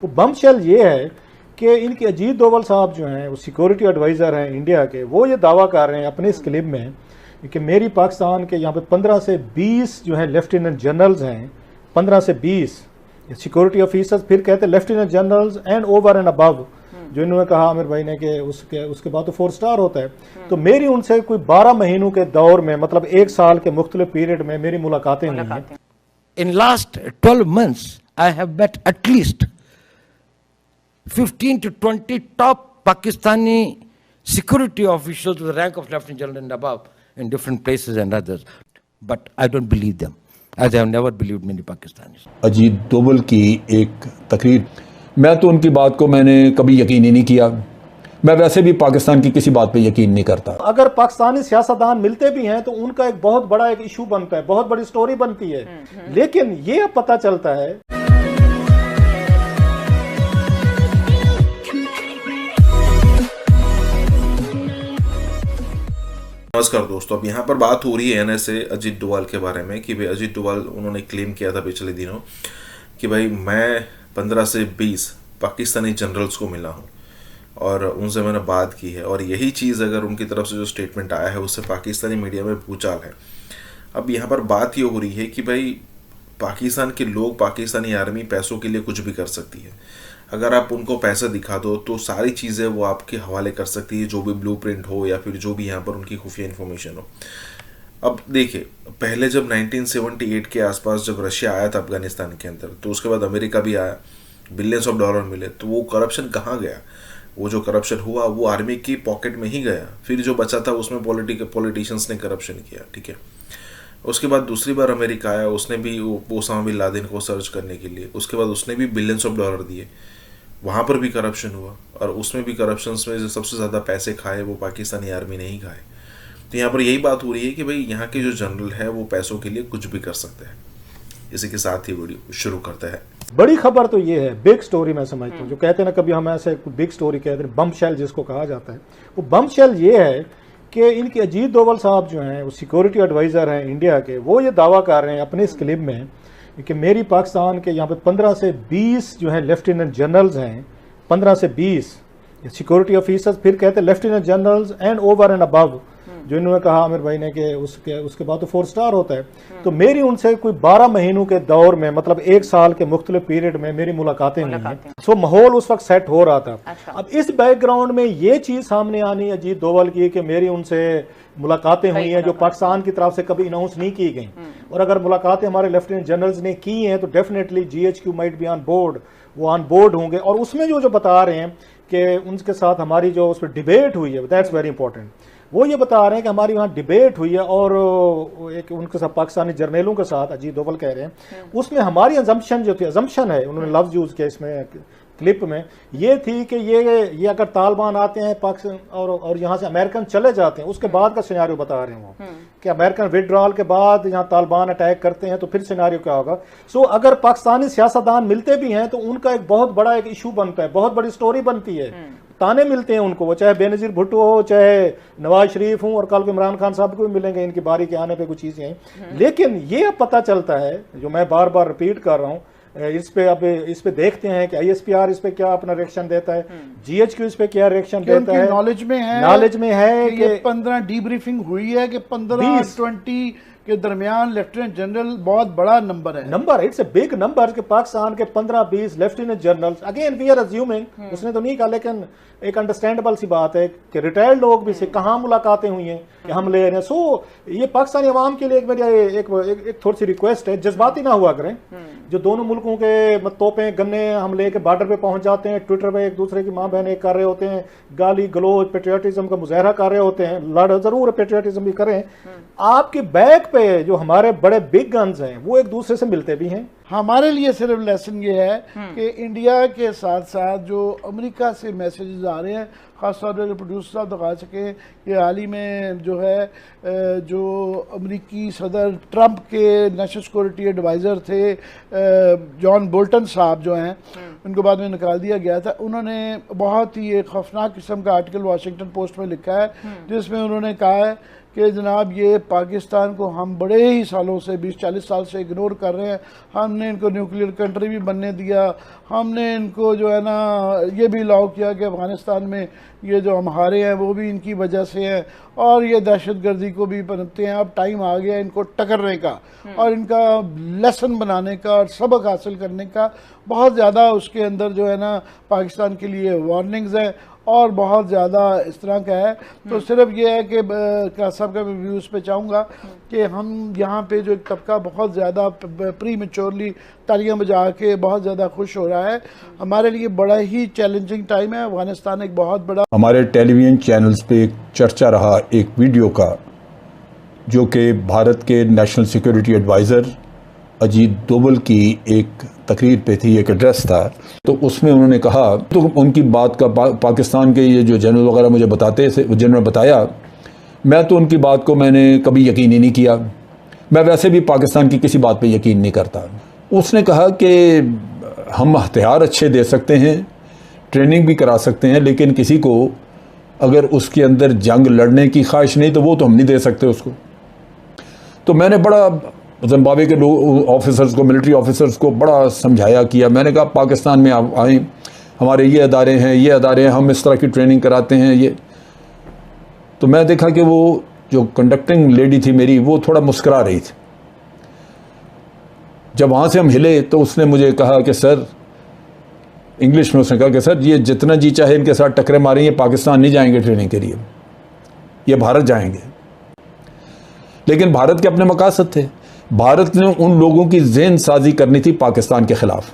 वो बमशेल ये है कि इनके अजीत डोवल साहब जो हैं वो सिक्योरिटी एडवाइज़र हैं इंडिया के, वो ये दावा कर रहे हैं अपने इस क्लिप में कि मेरी पाकिस्तान के यहाँ पे 15 से 20 जो हैं लेफ्टिनेंट जनरल्स हैं, 15 से 20 सिक्योरिटी ऑफिसर्स, फिर कहते हैं lieutenant generals and over and above, जो इन्होंने कहा आमिर भाई ने कि उसके बाद तो 4 स्टार होता है। तो मेरी उनसे कोई 12 महीनों के दौर में, मतलब 1 साल के मुख्तलिफ पीरियड में मेरी मुलाकातें हुई हैं। In last 12 months, I have met at least 15 to 20 top Pakistani security officials with the rank of Lieutenant General and above in different places and others. But I don't believe them, as I have never believed many Pakistanis. Ajit Doval की एक तकरीर, मैं तो उनकी बात को मैंने कभी यकीन ही नहीं किया। मैं वैसे भी पाकिस्तान की किसी बात पे यकीन नहीं करता। अगर पाकिस्तानी सियासतदान मिलते भी हैं तो उनका एक बहुत बड़ा एक इशू बनता है, बहुत बड़ी स्टोरी बनती है। लेकिन ये अब पता चलता है। नमस्कार दोस्तों, अब यहाँ पर बात हो रही है एनएसए अजीत डोवाल के बारे में कि भाई अजीत डोवाल उन्होंने क्लेम किया था पिछले दिनों कि भाई मैं 15 से 20 पाकिस्तानी जनरल्स को मिला हूँ और उनसे मैंने बात की है, और यही चीज़ अगर उनकी तरफ से जो स्टेटमेंट आया है उससे पाकिस्तानी मीडिया में भूचाल है। अब यहाँ पर बात ये हो रही है कि भाई पाकिस्तान के लोग, पाकिस्तानी आर्मी पैसों के लिए कुछ भी कर सकती है। अगर आप उनको पैसा दिखा दो तो सारी चीज़ें वो आपके हवाले कर सकती है, जो भी ब्लूप्रिंट हो या फिर जो भी यहाँ पर उनकी खुफिया इन्फॉर्मेशन हो। अब देखिए, पहले जब 1978 के आसपास जब रशिया आया था अफगानिस्तान के अंदर, तो उसके बाद अमेरिका भी आया, बिलियंस ऑफ डॉलर मिले, तो वो करप्शन कहाँ गया? वो जो करप्शन हुआ वो आर्मी की पॉकेट में ही गया। फिर जो बचा था उसमें पॉलिटिशियंस ने करप्शन किया, ठीक है। उसके बाद दूसरी बार अमेरिका आया, उसने भी ओसामा बिन लादेन को सर्च करने के लिए, उसके बाद उसने भी बिलियंस ऑफ डॉलर दिए, वहाँ पर भी करप्शन हुआ, और उसमें भी करप्शन में जो सबसे ज़्यादा पैसे खाए वो पाकिस्तानी आर्मी ने ही खाए। तो यहाँ पर यही बात हो रही है कि भाई यहाँ के जो जनरल है वो पैसों के लिए कुछ भी कर सकते हैं। इसी के साथ ही वीडियो शुरू करते हैं। बड़ी खबर तो ये है, बिग स्टोरी मैं समझता हूँ, जो कहते हैं ना कभी हम ऐसे बिग स्टोरी कहते हैं, बमशेल जिसको कहा जाता है, वो बमशेल ये है कि इनके अजीत डोवल साहब जो हैं वो सिक्योरिटी एडवाइज़र हैं इंडिया के, वो ये दावा कर रहे हैं अपने इस क्लिप में कि मेरी पाकिस्तान के यहाँ पे 15 से 20 जो है लेफ्टिनेंट जनरल्स हैं, 15 से 20 सिक्योरिटी ऑफिसर्स, फिर कहते हैं lieutenant generals and over and above, जो इन्होंने कहा आमिर भाई ने कि उसके बाद तो 4 स्टार होता है। तो मेरी उनसे कोई 12 महीनों के दौर में, मतलब 1 साल के मुख्तलिफ पीरियड में मेरी मुलाकातें हुई हैं। सो माहौल उस वक्त सेट हो रहा था। अब इस बैकग्राउंड में ये चीज़ सामने आनी अजीत डोवल की कि मेरी उनसे मुलाकातें हुई हैं जो पाकिस्तान की तरफ से कभी अनाउंस नहीं की गई, और अगर मुलाकातें हमारे लेफ्टिनेंट जनरल्स ने की हैं तो definitely GHQ might be on board, वो ऑन बोर्ड होंगे। और उसमें जो बता रहे हैं कि उनके साथ हमारी जो उस पर डिबेट हुई है, दैट्स वेरी इंपॉर्टेंट। वो ये बता रहे हैं कि हमारी वहाँ डिबेट हुई है और एक उनके साथ पाकिस्तानी जर्नलों के साथ, अजीत डोवल कह रहे हैं, उसमें हमारी अजम्पशन जो थी, अजम्पशन है, उन्होंने लफ्ज यूज़ किया इसमें क्लिप में, ये थी कि ये अगर तालिबान आते हैं पाकिस्तान और यहाँ से अमेरिकन चले जाते हैं, उसके बाद का सिनेरियो बता रहे हैं वो कि अमेरिकन विड्रॉल के बाद यहाँ तालिबान अटैक करते हैं तो फिर सिनेरियो क्या होगा। सो अगर पाकिस्तानी सियासतदान मिलते भी हैं तो उनका एक बहुत बड़ा एक इशू बनता है, बहुत बड़ी स्टोरी बनती है, ताने मिलते हैं उनको, वो चाहे बेनज़ीर भुट्टो हो, चाहे नवाज शरीफ हो, और कल को इमरान खान साहब को भी मिलेंगे, इनकी बारी के आने पे कुछ चीज़ें हैं। लेकिन ये अब पता चलता है, जो मैं बार बार रिपीट कर रहा हूँ, इस पे देखते हैं कि ISPR इस पे क्या अपना रिएक्शन देता है, GHQ इस पे क्या रिएक्शन देता है। नॉलेज में है कि 15 डीब्रीफिंग हुई है कि 15-20 के दरमियान लेफ्टिनेंट जनरल बहुत बड़ा नंबर है। इट्स ए बिग नंबर कि पाकिस्तान के 15-20 lieutenant generals, again we are assuming, उसने तो नहीं कहा, लेकिन एक अंडरस्टैंडेबल सी बात है कि रिटायर्ड लोग भी से कहाँ मुलाकातें हुई हैं कि हम ले रहे हैं। सो ये पाकिस्तानी अवाम के लिए एक मेरी एक थोड़ी सी रिक्वेस्ट है, जज्बाती ना हुआ करें। जो दोनों मुल्कों के तोपें गन्ने हम लेके बॉर्डर पे पहुंच जाते हैं, ट्विटर पे एक दूसरे की माँ बहनें कर रहे होते हैं, गाली गलोच पेट्रियाटिज्म का मुजाहरा कर रहे होते हैं, लड़ जरूर पेट्रियाटिज्म भी करें, आपके बैक पे जो हमारे बड़े बिग गन्स हैं वो एक दूसरे से मिलते भी हैं। हमारे लिए सिर्फ लेसन ये है कि इंडिया के साथ साथ जो अमेरिका से मैसेजेस आ रहे हैं, ख़ासतौर पर प्रोड्यूसर साहब दिखा सकें कि हाल ही में जो है जो अमेरिकी सदर ट्रंप के नेशनल सिक्योरिटी एडवाइज़र थे जॉन बोल्टन साहब जो हैं, उनको बाद में निकाल दिया गया था। उन्होंने बहुत ही एक खौफनाक किस्म का आर्टिकल वाशिंगटन पोस्ट में लिखा है, जिसमें उन्होंने कहा है कि जनाब ये पाकिस्तान को हम बड़े ही सालों से 20-40 साल से इग्नोर कर रहे हैं, हम हमने इनको न्यूक्लियर कंट्री भी बनने दिया, हमने इनको जो है ना ये भी अलाउ किया कि अफ़गानिस्तान में ये जो हम हारे हैं वो भी इनकी वजह से है, और ये दहशतगर्दी को भी बनते हैं। अब टाइम आ गया इनको टकरने का और इनका लेसन बनाने का और सबक हासिल करने का। बहुत ज़्यादा उसके अंदर जो है ना पाकिस्तान के लिए वार्निंग्स हैं और बहुत ज़्यादा इस तरह का है। तो सिर्फ ये है कि साहब का मैं व्यूज़ पे चाहूँगा कि हम यहाँ पे जो एक तबका बहुत ज़्यादा प्री मेच्योरली तालियां बजा के बहुत ज़्यादा खुश हो रहा है, हमारे लिए बड़ा ही चैलेंजिंग टाइम है। अफगानिस्तान एक बहुत बड़ा, हमारे टेलीविज़न चैनल्स पे एक चर्चा रहा एक वीडियो का, जो कि भारत के national security adviser Ajit Doval की एक तकरीर पे थी, एक एड्रेस था। तो उसमें उन्होंने कहा, तो उनकी बात का पाकिस्तान के ये जो जनरल वगैरह मुझे बताते थे, जिन्होंने बताया, मैं तो उनकी बात को मैंने कभी यकीन ही नहीं किया। मैं वैसे भी पाकिस्तान की किसी बात पे यकीन नहीं करता। उसने कहा कि हम हथियार अच्छे दे सकते हैं, ट्रेनिंग भी करा सकते हैं, लेकिन किसी को अगर उसके अंदर जंग लड़ने की ख्वाहिश नहीं तो वो तो हम नहीं दे सकते उसको। तो मैंने बड़ा जिम्बाब्वे के लोग ऑफिसर्स को, मिलिट्री ऑफिसर्स को बड़ा समझाया किया। मैंने कहा पाकिस्तान में आप आएँ, हमारे ये अदारे हैं, ये अदारे हैं, हम इस तरह की ट्रेनिंग कराते हैं ये। तो मैं देखा कि वो जो कंडक्टिंग लेडी थी मेरी, वो थोड़ा मुस्करा रही थी। जब वहाँ से हम हिले तो उसने मुझे कहा कि सर, इंग्लिश में उसने कहा कि सर ये जितना जी चाहे इनके साथ टकरे मारें, ये पाकिस्तान नहीं जाएंगे ट्रेनिंग के लिए, ये भारत जाएंगे। लेकिन भारत के अपने मकासद थे। भारत ने उन लोगों की ज़हन साजी करनी थी पाकिस्तान के ख़िलाफ़,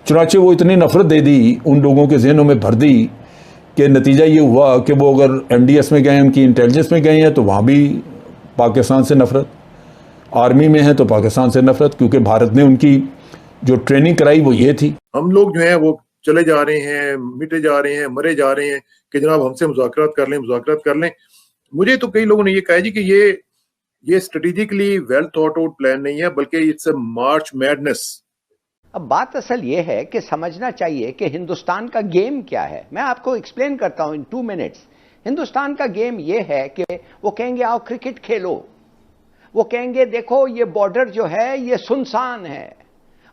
चुनाचे वो इतनी नफ़रत दे दी, उन लोगों के जहनों में भर दी कि नतीजा ये हुआ कि वो अगर MDS में गए, उनकी इंटेलिजेंस में गए हैं तो वहाँ भी पाकिस्तान से नफ़रत, आर्मी में है तो पाकिस्तान से नफ़रत, क्योंकि भारत ने उनकी जो ट्रेनिंग कराई वो ये थी। हम लोग जो हैं वो चले जा रहे हैं, मिटे जा रहे हैं, मरे जा रहे हैं कि जनाब हमसे मुज़ाकरात कर लें, मुज़ाकरात कर लें। मुझे तो कई लोगों ने ये कहा जी कि ये strategically well thought out plan नहीं है, बल्कि इट्स अ मार्च मैडनेस। अब बात असल ये है कि समझना चाहिए कि हिंदुस्तान का गेम क्या है। मैं आपको एक्सप्लेन करता हूं इन 2 मिनट्स। हिंदुस्तान का गेम ये है कि वो कहेंगे आओ क्रिकेट खेलो, वो कहेंगे देखो ये बॉर्डर जो है ये सुनसान है,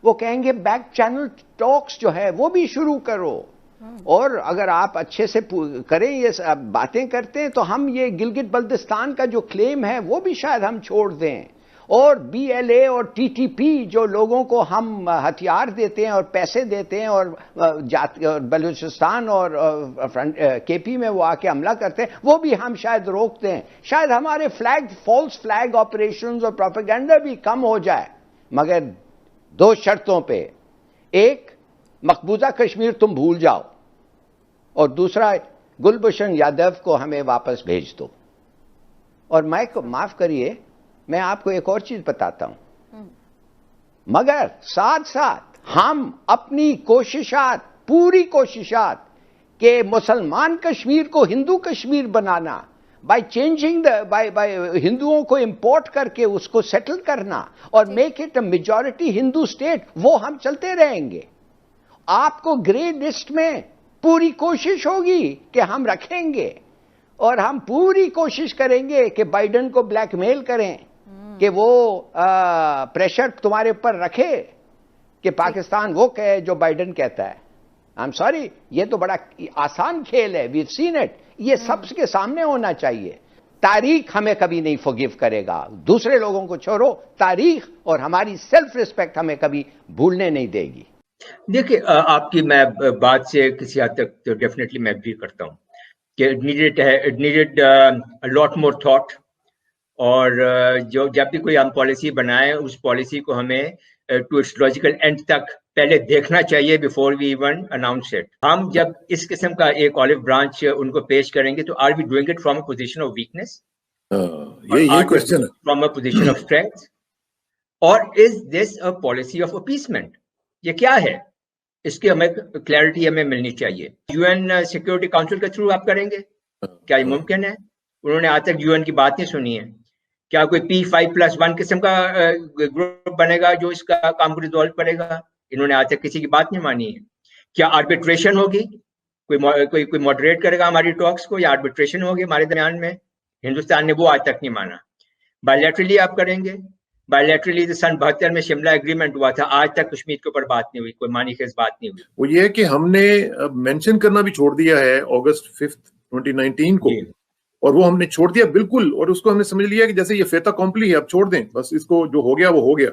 वो कहेंगे बैक चैनल टॉक्स जो है वो भी शुरू करो, और अगर आप अच्छे से करें ये बातें करते हैं तो हम ये गिलगित बल्तिस्तान का जो क्लेम है वो भी शायद हम छोड़ दें, और BLA और TTP जो लोगों को हम हथियार देते हैं और पैसे देते हैं और बलूचिस्तान और KP में वो आके हमला करते हैं, वो भी हम शायद रोकते हैं। शायद हमारे फॉल्स फ्लैग ऑपरेशंस और प्रोपेगेंडा भी कम हो जाए, मगर 2 शर्तों पे। एक, मकबूजा कश्मीर तुम भूल जाओ, और दूसरा, गुलभूषण यादव को हमें वापस भेज दो। और माफ करिए, मैं आपको एक और चीज बताता हूं, मगर साथ साथ हम अपनी कोशिशात, पूरी कोशिशात के मुसलमान कश्मीर को हिंदू कश्मीर बनाना, बाय चेंजिंग बाय हिंदुओं को इंपोर्ट करके उसको सेटल करना और make it a majority Hindu state, वो हम चलते रहेंगे। आपको ग्रे लिस्ट में पूरी कोशिश होगी कि हम रखेंगे, और हम पूरी कोशिश करेंगे कि बाइडेन को ब्लैकमेल करें कि वो प्रेशर तुम्हारे ऊपर रखे कि पाकिस्तान वो कहे जो बाइडेन कहता है। आई एम सॉरी, ये तो बड़ा आसान खेल है, वी हैव सीन इट। ये सबके सामने होना चाहिए। तारीख हमें कभी नहीं फॉरगिव करेगा, दूसरे लोगों को छोड़ो, तारीख और हमारी सेल्फ रिस्पेक्ट हमें कभी भूलने नहीं देगी। देखिए, आपकी मैं बात से किसी हद तक तो डेफिनेटली मैं एग्री करता हूँ कि needed a lot more thought, और जो जब भी कोई हम पॉलिसी बनाएं उस पॉलिसी को हमें टू इट्स लॉजिकल एंड तक पहले देखना चाहिए before we even announce it. हम जब इस किस्म का एक ऑलिव ब्रांच उनको पेश करेंगे तो are we doing it from a position of weakness, ये क्वेश्चन है, from a position of strength, और is this a policy of appeasement? ये क्या है, इसकी हमें क्लैरिटी हमें मिलनी चाहिए। UN सिक्योरिटी काउंसिल के थ्रू आप करेंगे, क्या ये मुमकिन है? उन्होंने आज तक UN की बात नहीं सुनी है। क्या कोई P5+1 किस्म का ग्रुप बनेगा जो इसका काम को रिजॉल्व करेगा? इन्होंने आज तक किसी की बात नहीं मानी है। क्या आर्बिट्रेशन होगी, कोई मॉडरेट करेगा हमारी टॉक्स को, या आर्बिट्रेशन होगी हमारे दरमियान में? हिंदुस्तान ने वो आज तक नहीं माना। बायलैटरली आप करेंगे, बायलैटरली सन 72 में शिमला एग्रीमेंट हुआ था, आज तक कश्मीर के ऊपर बात नहीं हुई, कोई मानीखेज बात नहीं हुई। वो ये है कि हमने मेंशन करना भी छोड़ दिया है अगस्त 5, 2019 को, और वो हमने छोड़ दिया बिल्कुल, और उसको हमने समझ लिया कि जैसे ये फेता कॉम्पली है, अब छोड़ दें बस, इसको जो हो गया वो हो गया।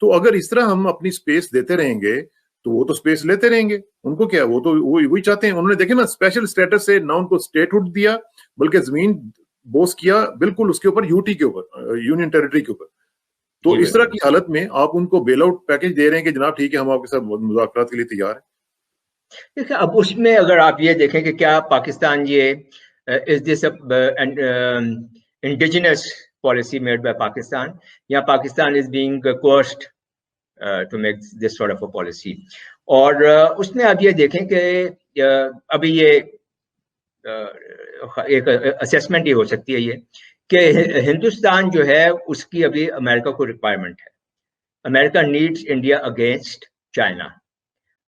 तो अगर इस तरह हम अपनी स्पेस देते रहेंगे तो वो तो स्पेस लेते रहेंगे, उनको क्या, वो तो वही चाहते हैं। उन्होंने देखे ना, स्पेशल स्टेटस से ना उनको स्टेटहुड दिया, बल्कि जमीन बोस किया बिल्कुल उसके ऊपर, यूटी के ऊपर, यूनियन टेरिटरी के ऊपर। तो इस तरह की हालत में आप उनको बेल आउट पैकेज दे रहे हैं कि जनाब ठीक है, हम आपके साथ मुज़ाकरात के लिए तैयार हैं। देखिए, अब उसमें अगर आप ये देखें कि क्या पाकिस्तान ये is this indigenous policy made by Pakistan, या Pakistan is being coerced to make this sort of a policy. और उसमें आप ये देखें कि अभी ये एक असेसमेंट ये हो सकती है ये कि हिंदुस्तान जो है उसकी अभी अमेरिका को रिक्वायरमेंट है, America needs India against China.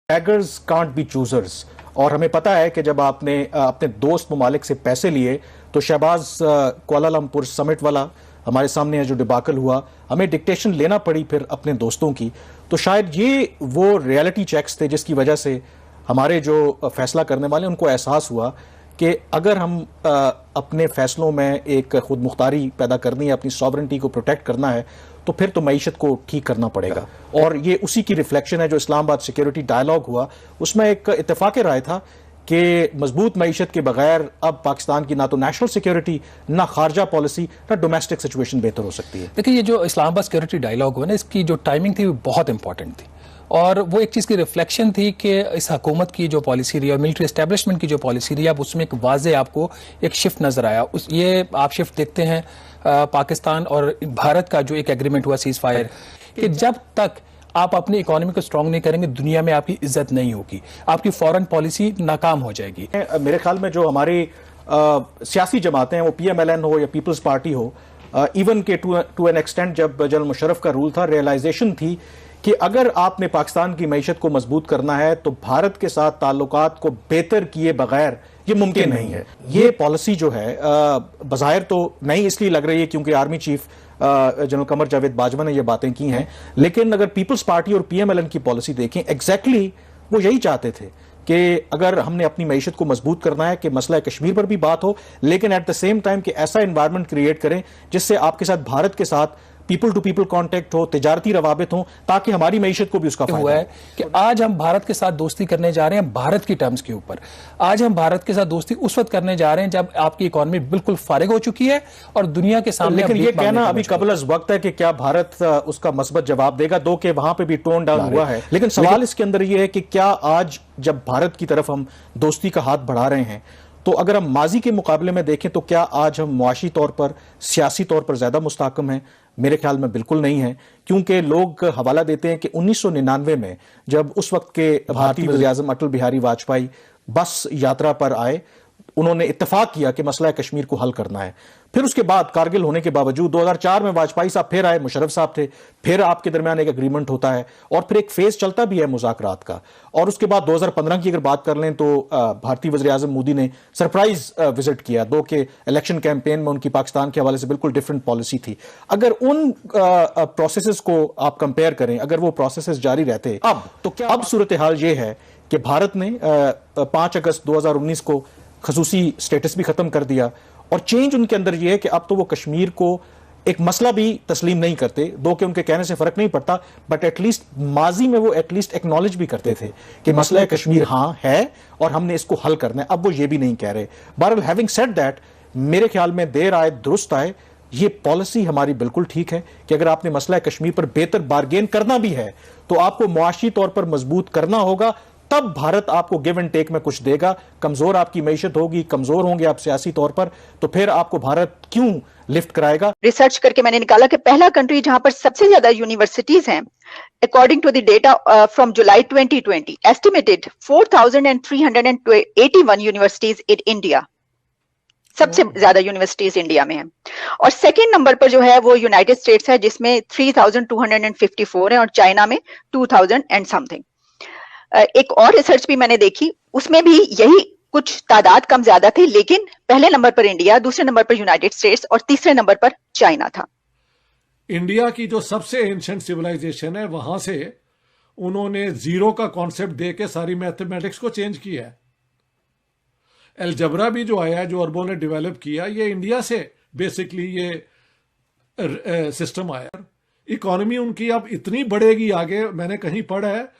Beggars can't be choosers, और हमें पता है कि जब आपने अपने दोस्त ममालिक से पैसे लिए तो शहबाज कुआलालंपुर समिट वाला हमारे सामने है जो डिबाकल हुआ, हमें डिक्टेशन लेना पड़ी फिर अपने दोस्तों की। तो शायद ये वो रियलिटी चेक्स थे जिसकी वजह से हमारे जो फैसला करने वाले उनको एहसास हुआ कि अगर हम अपने फैसलों में एक खुद मुख्तारी पैदा करनी है, अपनी सॉवरेंटी को प्रोटेक्ट करना है, तो फिर तो मईशत को ठीक करना पड़ेगा। और ये उसी की रिफ्लेक्शन है जो इस्लामाबाद सिक्योरिटी डायलॉग हुआ, उसमें एक इत्तेफाक राय था कि मजबूत मईशत के बगैर अब पाकिस्तान की ना तो नेशनल सिक्योरिटी, ना खारजा पॉलिसी, ना डोमेस्टिक सिचुएशन बेहतर हो सकती है। देखिए, ये जो इस्लामाबाद सिक्योरिटी डायलॉग हुआ ना, इसकी जो टाइमिंग थी वो बहुत इंपॉर्टेंट थी, और वो एक चीज़ की रिफ्लेक्शन थी कि इस हुकूमत की जो पॉलिसी रही और मिलिट्री एस्टेब्लिशमेंट की जो पॉलिसी रही, अब उसमें एक वाज़े आपको एक शिफ्ट नज़र आया। ये आप शिफ्ट देखते हैं पाकिस्तान और भारत का जो एक एग्रीमेंट हुआ सीज फायर, कि जब तक आप अपनी इकोनॉमी को स्ट्रांग नहीं करेंगे दुनिया में आपकी इज्जत नहीं होगी, आपकी फॉरेन पॉलिसी नाकाम हो जाएगी। मेरे ख्याल में जो हमारी सियासी जमातें हैं, वो PMLN हो या पीपल्स पार्टी हो, इवन के टू एन एक्सटेंट जब जनरल मुशर्रफ का रूल था, रियलाइजेशन थी कि अगर आपने पाकिस्तान की मईशत को मजबूत करना है तो भारत के साथ ताल्लुकात को बेहतर किए बगैर ये मुमकिन नहीं है। ये पॉलिसी जो है बज़ाहिर तो नहीं इसलिए लग रही है क्योंकि army chief general Qamar Javed Bajwa ने ये बातें की हैं, लेकिन अगर पीपल्स पार्टी और PMLN की पॉलिसी देखें, एग्जैक्टली वो यही चाहते थे कि अगर हमने अपनी मईशत को मजबूत करना है कि मसला कश्मीर पर भी बात हो, लेकिन एट द सेम टाइम कि ऐसा एनवायरनमेंट क्रिएट करें जिससे आपके साथ भारत के साथ पीपल टू पीपल कांटेक्ट हो, तिजारती रवाबित हो, ताकि हमारी मईशत को भी उसका फायदा हुआ है कि आज हम भारत के साथ दोस्ती करने जा रहे हैं भारत की टर्म्स के ऊपर। आज हम भारत के साथ दोस्ती उस वक्त करने जा रहे हैं जब आपकी इकोनॉमी बिल्कुल फारिग हो चुकी है और दुनिया के सामने। लेकिन ये कहना अभी कबल अज़ वक्त है कि क्या भारत उसका मस्बत जवाब देगा, दो कि वहां पे भी टोन डाउन हुआ है। लेकिन सवाल इसके अंदर ये है कि क्या आज जब भारत की तरफ हम दोस्ती का हाथ बढ़ा रहे हैं, तो अगर हम माजी के मुकाबले में देखें तो क्या आज हम मुआशी तौर पर, सियासी तौर पर ज्यादा मुस्तहकम हैं? मेरे ख्याल में बिल्कुल नहीं है, क्योंकि लोग हवाला देते हैं कि 1999 में जब उस वक्त के भारतीय वज़ीर-ए-आज़म अटल बिहारी वाजपेयी बस यात्रा पर आए, उन्होंने इत्तेफाक किया कि मसला कश्मीर को हल करना है। फिर उसके बाद कारगिल होने के बावजूद 2004 में वाजपेयी साहब फिर आए, मुशर्रफ साहब थे, फिर आपके दरमियान एक एग्रीमेंट होता है और फिर एक फेज चलता भी है मुज़ाकरात का। और उसके बाद 2015 की अगर बात कर लें तो भारतीय वज़ीर-ए-आज़म मोदी ने सरप्राइज विजिट किया, दो के इलेक्शन कैंपेन में उनकी पाकिस्तान के हवाले से बिल्कुल डिफरेंट पॉलिसी थी। अगर उन प्रोसेसेस को आप कंपेयर करें, अगर वो प्रोसेसेस जारी रहते अब, तो क्या अब सूरत हाल ये है कि भारत ने 5 अगस्त 2019 को खसूसी स्टेटस भी खत्म कर दिया और चेंज उनके अंदर यह है कि अब तो वो कश्मीर को एक मसला भी तस्लीम नहीं करते, दो के उनके कहने से फर्क नहीं पड़ता, बट एटलीस्ट माजी में वो एटलीस्ट एक्नॉलेज भी करते थे कि मसला कश्मीर हाँ है और हमने इसको हल करना है। अब वो ये भी नहीं कह रहे। बहरहाल हैविंग सेड दैट, मेरे ख्याल में देर आए दुरुस्त आए, ये पॉलिसी हमारी बिल्कुल ठीक है कि अगर आपने मसला कश्मीर पर बेहतर बार्गेन करना भी है तो आपको मुआशी तौर पर मजबूत करना होगा, तब भारत आपको गिव एंड टेक में कुछ देगा। कमजोर आपकी मईशत होगी, कमजोर होंगे आप सियासी तौर पर, तो फिर आपको भारत क्यों लिफ्ट कराएगा? रिसर्च करके मैंने निकाला कि पहला कंट्री जहां पर सबसे ज्यादा यूनिवर्सिटीज हैं, according to the data from July 2020, estimated 4,381 universities in India. सबसे ज्यादा यूनिवर्सिटीज इंडिया में हैं। और सेकेंड नंबर पर जो है वो यूनाइटेड स्टेट्स है जिसमें 3,254 है और चाइना में 2,000 एंड समथिंग। एक और रिसर्च भी मैंने देखी, उसमें भी यही कुछ तादाद कम ज्यादा थी, लेकिन पहले नंबर पर इंडिया, दूसरे नंबर पर यूनाइटेड स्टेट्स और तीसरे नंबर पर चाइना था। इंडिया की जो सबसे एंशिएंट सिविलाइजेशन है वहां से उन्होंने जीरो का कॉन्सेप्ट देके सारी मैथमेटिक्स को चेंज किया है। अलजबरा भी जो आया है, जो अरबों ने डेवलप किया, ये इंडिया से बेसिकली ये सिस्टम आया। इकोनॉमी उनकी अब इतनी बढ़ेगी आगे, मैंने कहीं पढ़ा है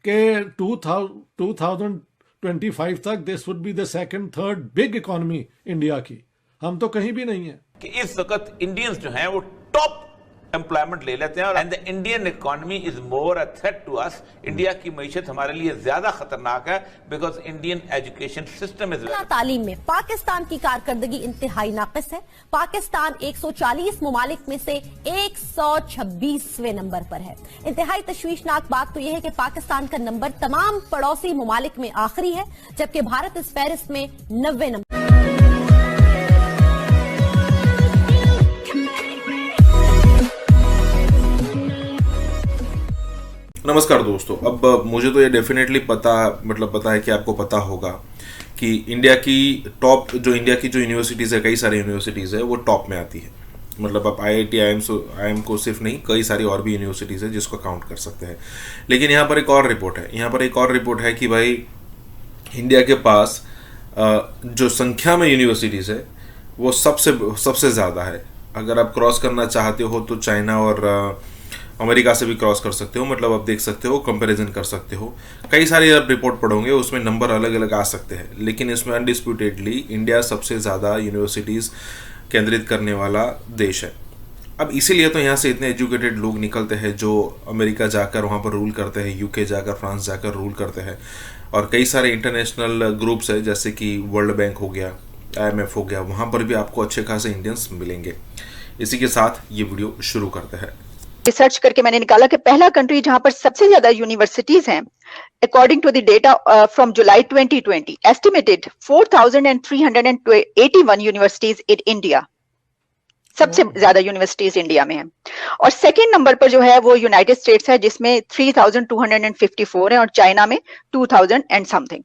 कि 2025 तक this would be the second third big economy India की। हम तो कहीं भी नहीं है कि इस वक्त इंडियंस जो हैं वो टॉप एम्प्लॉयमेंट ले लेते हैं और and the Indian economy is more a threat to us. India की मईशत हमारे लिए ज्यादा खतरनाक है because Indian education system is तालीम में पाकिस्तान की कारकर्दगी इंतहाई नाकिस है। पाकिस्तान 140 मुमालिक में से 126वें नंबर पर है। इंतहाई तशवीशनाक बात तो यह है कि पाकिस्तान का नंबर तमाम पड़ोसी मुमालिक में आखिरी है, जबकि भारत इस फहरिस्त में 90 नंबर। नमस्कार दोस्तों, अब मुझे तो ये डेफिनेटली पता है कि आपको पता होगा कि इंडिया की जो यूनिवर्सिटीज़ है, कई सारी यूनिवर्सिटीज़ है, वो टॉप में आती है। मतलब आप IIT IIM को सिर्फ नहीं, कई सारी और भी यूनिवर्सिटीज़ है जिसको काउंट कर सकते हैं। लेकिन यहाँ पर एक और रिपोर्ट है कि भाई इंडिया के पास जो संख्या में यूनिवर्सिटीज़ है वो सबसे ज़्यादा है। अगर आप क्रॉस करना चाहते हो तो चाइना और अमेरिका से भी क्रॉस कर सकते हो। मतलब आप देख सकते हो, कंपैरिजन कर सकते हो। कई सारी आप रिपोर्ट पढ़ोगे उसमें नंबर अलग अलग आ सकते हैं, लेकिन इसमें अनडिस्प्यूटेडली इंडिया सबसे ज़्यादा यूनिवर्सिटीज़ केंद्रित करने वाला देश है। अब इसीलिए तो यहाँ से इतने एजुकेटेड लोग निकलते हैं जो अमेरिका जाकर वहाँ पर रूल करते हैं, UK जाकर, फ्रांस जाकर रूल करते हैं। और कई सारे इंटरनेशनल ग्रुप्स है जैसे कि वर्ल्ड बैंक हो गया, IMF हो गया, वहाँ पर भी आपको अच्छे खासे इंडियंस मिलेंगे। इसी के साथ ये वीडियो शुरू करते हैं। रिसर्च करके मैंने निकाला कि पहला कंट्री जहां पर सबसे ज्यादा यूनिवर्सिटीज हैं, according to the data from July 2020, estimated 4,381 universities in India. सबसे ज्यादा यूनिवर्सिटीज इंडिया में हैं। और सेकंड नंबर पर जो है वो यूनाइटेड स्टेट्स है, जिसमें 3,254 है, और चाइना में 2,000 एंड समथिंग।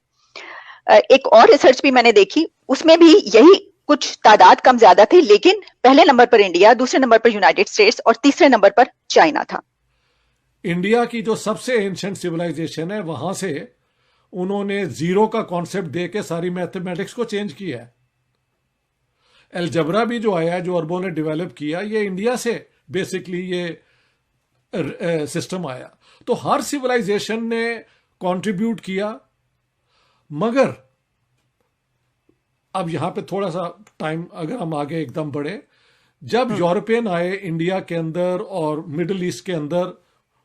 एक और रिसर्च भी मैंने देखी, उसमें भी यही कुछ तादाद कम ज्यादा थी, लेकिन पहले नंबर पर इंडिया, दूसरे नंबर पर यूनाइटेड स्टेट्स और तीसरे नंबर पर चाइना था। इंडिया की जो सबसे एंशिएंट सिविलाइजेशन है वहां से उन्होंने जीरो का कॉन्सेप्ट देके सारी मैथमेटिक्स को चेंज किया है। अलजबरा भी जो आया है, जो अरबों ने डेवलप किया, ये इंडिया से बेसिकली ये सिस्टम आया। तो हर सिविलाइजेशन ने कंट्रीब्यूट किया, मगर अब यहां पे थोड़ा सा टाइम अगर हम आगे एकदम बढ़े, जब यूरोपियन आए इंडिया के अंदर और मिडिल ईस्ट के अंदर,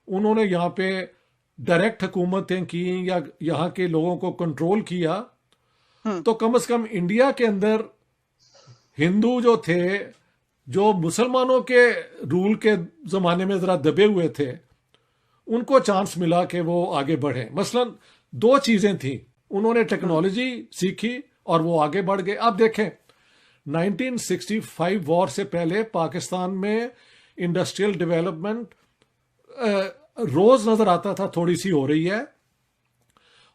उन्होंने यहाँ पे डायरेक्ट हुकूमतें की या यहाँ के लोगों को कंट्रोल किया, तो कम से कम इंडिया के अंदर हिंदू जो थे, जो मुसलमानों के रूल के जमाने में जरा दबे हुए थे, उनको चांस मिला कि वो आगे बढ़े। मसलन दो चीजें थी, उन्होंने टेक्नोलॉजी सीखी और वो आगे बढ़ गए। अब देखें 1965 वॉर से पहले पाकिस्तान में इंडस्ट्रियल डेवलपमेंट रोज नजर आता था, थोड़ी सी हो रही है,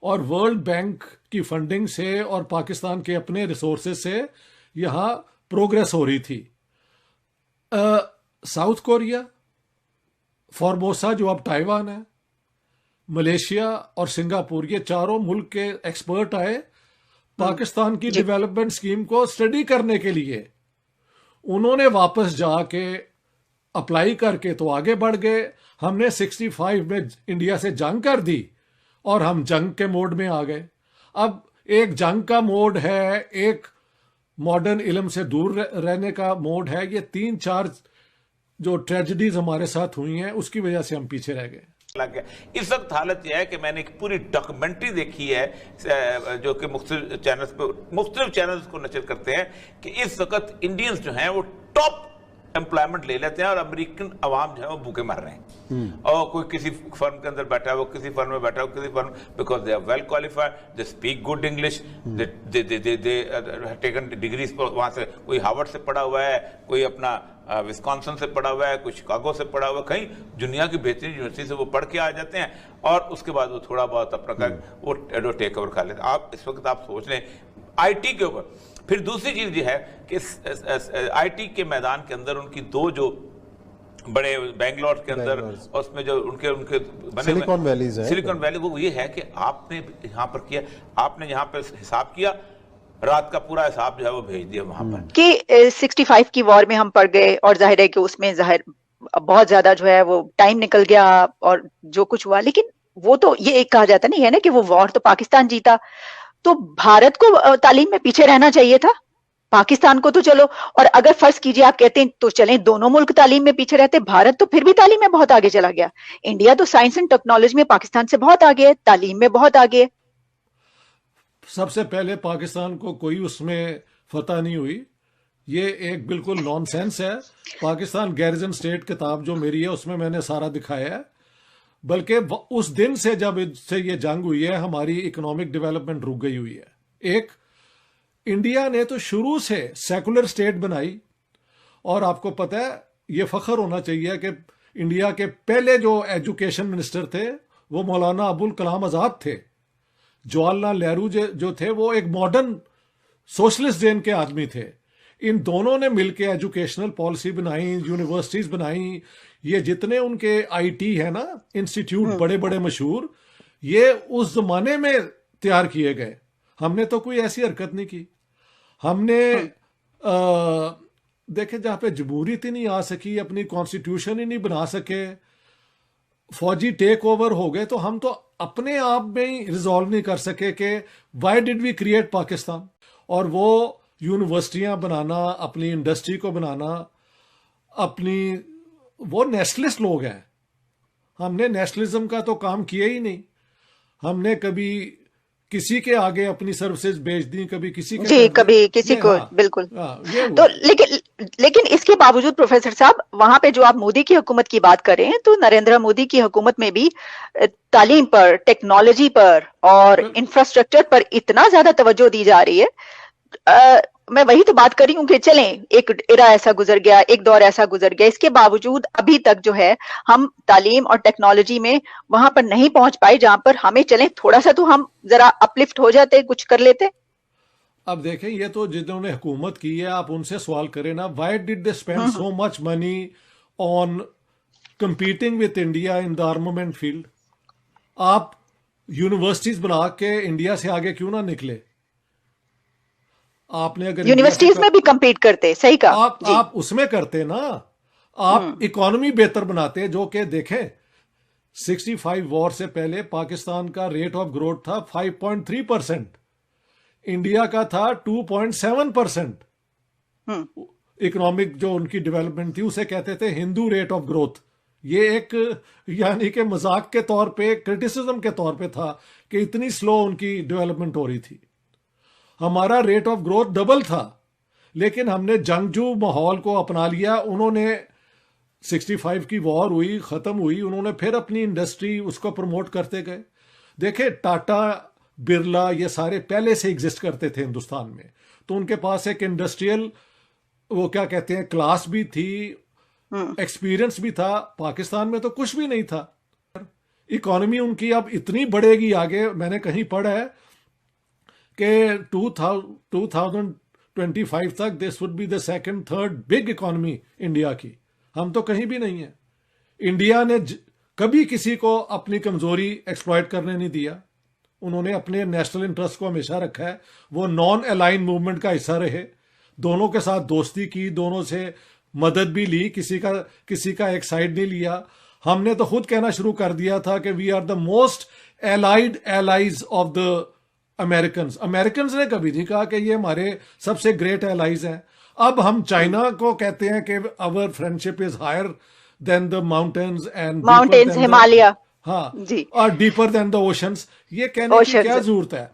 और वर्ल्ड बैंक की फंडिंग से और पाकिस्तान के अपने रिसोर्सेज से यहां प्रोग्रेस हो रही थी। साउथ कोरिया, फॉर्मोसा जो अब ताइवान है, मलेशिया और सिंगापुर, ये चारों मुल्क के एक्सपर्ट आए पाकिस्तान की डेवलपमेंट स्कीम को स्टडी करने के लिए। उन्होंने वापस जाके अप्लाई करके तो आगे बढ़ गए। हमने 65 में इंडिया से जंग कर दी और हम जंग के मोड में आ गए। अब एक जंग का मोड है, एक मॉडर्न इल्म से दूर रहने का मोड है। ये 3-4 जो ट्रेजेडीज हमारे साथ हुई हैं, उसकी वजह से हम पीछे रह गए। इस वक्त हालत यह है कि मैंने एक पूरी डॉक्यूमेंट्री देखी है जो कि मुख्तलिफ चैनल्स को नशर करते हैं कि इस वक्त इंडियंस जो हैं वो टॉप एम्प्लॉयमेंट ले लेते हैं और अमेरिकन अवाम जो है वो भूखे मर रहे हैं। और कोई किसी फर्म के अंदर बैठा है, वो किसी फर्म में बैठा है, किसी firm, because they are well qualified, they speak good English, they taken degrees, वहां से कोई हार्वर्ड से पढ़ा हुआ है, कोई अपना विस्कॉन्सिन से पढ़ा हुआ है, कोई शिकागो से पढ़ा हुआ है, कहीं दुनिया की बेहतरीन यूनिवर्सिटी से वो पढ़ के आ जाते हैं और उसके बाद वो थोड़ा बहुत अपना वो टेक ओवर कर लेते हैं। आप इस वक्त आप सोच लें IT के ऊपर। फिर दूसरी चीज ये है कि IT के मैदान के अंदर उनकी दो जो बड़े बेंगलोर के अंदर, और उसमें जो उनके उनके बने सिलिकॉन वैलीज है, सिलिकॉन वैली, वो ये है कि आपने यहाँ पर किया, आपने यहाँ पर हिसाब किया, रात का पूरा हिसाब जो है वो भेज दिया वहां पर कि 65 की वॉर में हम पड़ गए, और जाहिर है कि उसमें जाहिर बहुत ज्यादा जो है वो टाइम निकल गया और जो कुछ हुआ, लेकिन वो तो ये एक कहा जाता नहीं है ना कि वो वॉर तो पाकिस्तान जीता, तो भारत को तालीम में पीछे रहना चाहिए था, पाकिस्तान को तो चलो, और अगर फर्ज कीजिए आप कहते हैं तो चलें दोनों मुल्क तालीम में पीछे रहते, भारत तो फिर भी तालीम में बहुत आगे चला गया, इंडिया तो साइंस एंड टेक्नोलॉजी में पाकिस्तान से बहुत आगे है, तालीम में बहुत आगे है। सबसे पहले पाकिस्तान को कोई उसमें फतह नहीं हुई, ये एक बिल्कुल नॉनसेंस है। पाकिस्तान गैरिजन स्टेट किताब जो मेरी है उसमें मैंने सारा दिखाया है, बल्कि उस दिन से जब से ये जंग हुई है हमारी इकोनॉमिक डेवलपमेंट रुक गई हुई है। एक, इंडिया ने तो शुरू से सेकुलर स्टेट बनाई, और आपको पता है ये फख्र होना चाहिए कि इंडिया के पहले जो एजुकेशन मिनिस्टर थे वो मौलाना अबुल कलाम आजाद थे। जवाहरलाल नेहरू जो थे वो एक मॉडर्न सोशलिस्ट जेन के आदमी थे। इन दोनों ने मिलकर एजुकेशनल पॉलिसी बनाई, यूनिवर्सिटीज बनाई, ये जितने उनके आईटी है ना इंस्टीट्यूट बड़े बड़े मशहूर, ये उस जमाने में तैयार किए गए। हमने तो कोई ऐसी हरकत नहीं की। हमने देखे जहां पे जमहूरियत ही नहीं आ सकी, अपनी कॉन्स्टिट्यूशन ही नहीं बना सके, फौजी टेक ओवर हो गए, तो हम तो अपने आप में ही रिजॉल्व नहीं कर सके कि why did we create Pakistan. और वो यूनिवर्सिटियां बनाना, अपनी इंडस्ट्री को बनाना, अपनी, वो नेशनलिस्ट लोग हैं। हमने नेशनलिज्म का तो काम किया ही नहीं। हमने कभी किसी के आगे अपनी सर्विसेज बेच दी, कभी किसी के जी, कभी किसी को, बिल्कुल। तो लेकिन इसके बावजूद प्रोफेसर साहब, वहां पे जो आप मोदी की हुकूमत की बात कर रहे हैं, तो नरेंद्र मोदी की हुकूमत में भी तालीम पर, टेक्नोलॉजी पर और इंफ्रास्ट्रक्चर पर इतना ज्यादा तवज्जो दी जा रही है। मैं वही तो बात कर रही हूँ कि चलें, एक एरा ऐसा गुजर गया, एक दौर ऐसा गुजर गया, इसके बावजूद अभी तक जो है हम तालीम और टेक्नोलॉजी में वहां पर नहीं पहुंच पाए जहां पर हमें, चलें थोड़ा सा तो हम जरा अपलिफ्ट हो जाते, कुछ कर लेते। अब देखें, ये तो जिन्होंने हुकूमत की है आप उनसे सवाल करें ना, why did they spend so much money on competing with India in the armament field? आप यूनिवर्सिटीज बना के इंडिया से आगे क्यों ना निकले? आपने अगर यूनिवर्सिटीज में भी compete करते, सही कहा, आप उसमें करते ना, आप इकोनॉमी बेहतर बनाते, जो कि देखें 65 वॉर से पहले पाकिस्तान का रेट ऑफ ग्रोथ था 5.3%, इंडिया का था 2.7%। इकोनॉमिक जो उनकी डेवलपमेंट थी उसे कहते थे हिंदू रेट ऑफ ग्रोथ। ये एक यानी कि मजाक के तौर पे, क्रिटिसिज्म के तौर पे था कि इतनी स्लो उनकी डेवलपमेंट हो रही थी। हमारा रेट ऑफ ग्रोथ डबल था, लेकिन हमने जंगजू माहौल को अपना लिया। उन्होंने 65 की वॉर हुई, खत्म हुई, उन्होंने फिर अपनी इंडस्ट्री उसको प्रमोट करते गए। देखे, टाटा, बिरला, ये सारे पहले से एग्जिस्ट करते थे हिंदुस्तान में, तो उनके पास एक इंडस्ट्रियल, वो क्या कहते हैं, क्लास भी थी, एक्सपीरियंस भी था। पाकिस्तान में तो कुछ भी नहीं था। इकोनॉमी उनकी अब इतनी बढ़ेगी आगे, मैंने कहीं पढ़ा है कि 2025 तक this would be the second third big economy India की। हम तो कहीं भी नहीं है। इंडिया ने कभी किसी को अपनी कमजोरी एक्सप्लॉइट करने नहीं दिया। उन्होंने अपने नेशनल इंटरेस्ट को हमेशा रखा है। वो नॉन अलाइन मूवमेंट का हिस्सा रहे, दोनों के साथ दोस्ती की, दोनों से मदद भी ली, किसी का एक साइड नहीं लिया। हमने तो खुद कहना शुरू कर दिया था कि we are the most allied allies of the American ने कभी नहीं कहा कि ये हमारे सबसे ग्रेट एलाइज हैं। अब हम चाइना को कहते हैं कि our friendship is higher than the mountains and Himalaya, हाँ जी, और डीपर देन द ओशंस। ये कहने की क्या जरूरत है?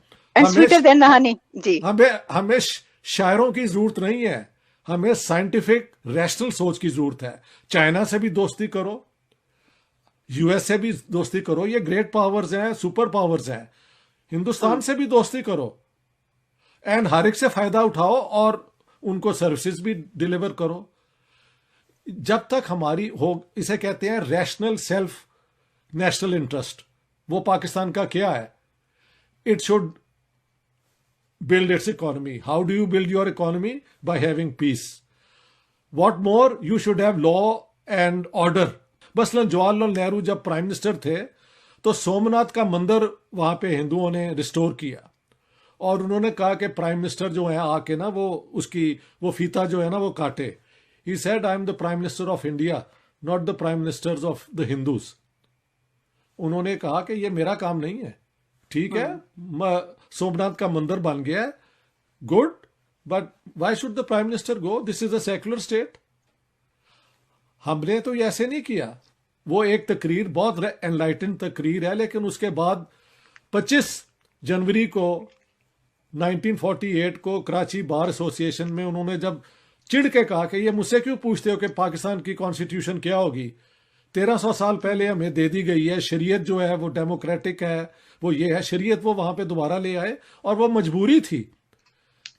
हमें शायरों की जरूरत नहीं है, हमें साइंटिफिक रैशनल सोच की जरूरत है। चाइना से भी दोस्ती करो, यूएस से भी दोस्ती करो, ये ग्रेट पावर्स हैं, सुपर पावर्स हैं। हिंदुस्तान से भी दोस्ती करो एंड हर एक से फायदा उठाओ और उनको सर्विसेज भी डिलीवर करो। जब तक हमारी हो, इसे कहते हैं रैशनल सेल्फ नेशनल इंटरेस्ट। वो पाकिस्तान का क्या है? It should build its economy. How do you build your economy? By having peace. What more? You should have law and order. मसलन जवाहरलाल नेहरू जब प्राइम मिनिस्टर थे तो सोमनाथ का मंदिर वहां पे हिंदुओं ने रिस्टोर किया और उन्होंने कहा कि प्राइम मिनिस्टर जो है आके ना वो फीता जो है ना वो काटे। He said I am the prime minister of India, not the prime ministers of the Hindus. उन्होंने कहा कि ये मेरा काम नहीं है, ठीक है, सोमनाथ का मंदिर बन गया है, good, but why should the prime minister go? This is a secular state. हमने तो ये ऐसे नहीं किया। वो एक तकरीर, बहुत एनलाइटेंड तकरीर है, लेकिन उसके बाद 25 जनवरी को 1948 को कराची बार एसोसिएशन में उन्होंने जब चिढ़ के कहा कि ये मुझसे क्यों पूछते हो कि पाकिस्तान की कॉन्स्टिट्यूशन क्या होगी, 1300 साल पहले हमें दे दी गई है, शरीयत जो है वो डेमोक्रेटिक है, वो ये है, शरीयत वो वहां पे दोबारा ले आए। और वो मजबूरी थी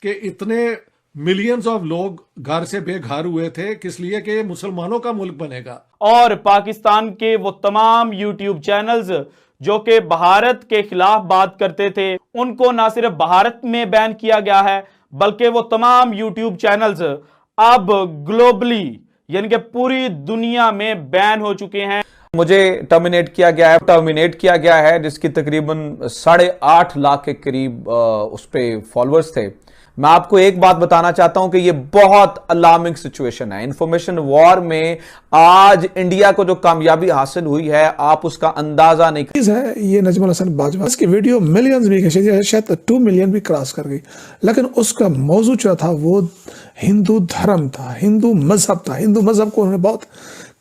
कि इतने मिलियंस ऑफ लोग घर से बेघर हुए थे, किस लिए कि मुसलमानों का मुल्क बनेगा। और पाकिस्तान के वो तमाम यूट्यूब चैनल्स जो कि भारत के खिलाफ बात करते थे, उनको ना सिर्फ भारत में बैन किया गया है, बल्कि वो तमाम यूट्यूब चैनल्स अब ग्लोबली यानी कि पूरी दुनिया में बैन हो चुके हैं। मुझे टर्मिनेट किया गया है जिसकी तकरीबन 8.5 लाख के करीब उस पे फॉलोअर्स थे। मैं आपको एक बात बताना चाहता हूं कि ये बहुत अलार्मिंग सिचुएशन है। इंफॉर्मेशन वॉर में आज इंडिया को जो कामयाबी हासिल हुई है, आप उसका अंदाजा नहीं है। ये नजमुल हसन बाजवा, इसकी वीडियो मिलियंस भी शायद 2 मिलियन भी क्रॉस कर गई, लेकिन उसका मौजू जो था वो हिंदू धर्म था, हिंदू मजहब था। हिंदू मजहब को उन्होंने बहुत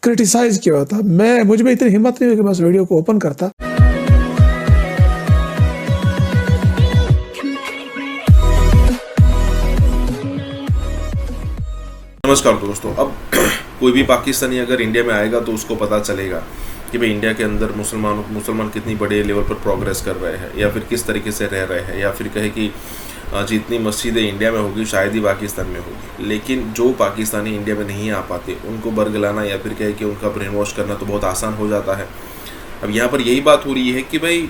क्रिटिसाइज किया था। मुझ में इतनी हिम्मत नहीं हुई कि मैं उस वीडियो को ओपन करता। नमस्कार दोस्तों, अब कोई भी पाकिस्तानी अगर इंडिया में आएगा तो उसको पता चलेगा कि भाई इंडिया के अंदर मुसलमान कितनी बड़े लेवल पर प्रोग्रेस कर रहे हैं, या फिर किस तरीके से रह रहे हैं, या फिर कहे कि जितनी मस्जिदें इंडिया में होगी शायद ही पाकिस्तान में होगी। लेकिन जो पाकिस्तानी इंडिया में नहीं आ पाते उनको बरगलाना या फिर कहे कि उनका ब्रेन वॉश करना तो बहुत आसान हो जाता है। अब यहाँ पर यही बात हो रही है कि भाई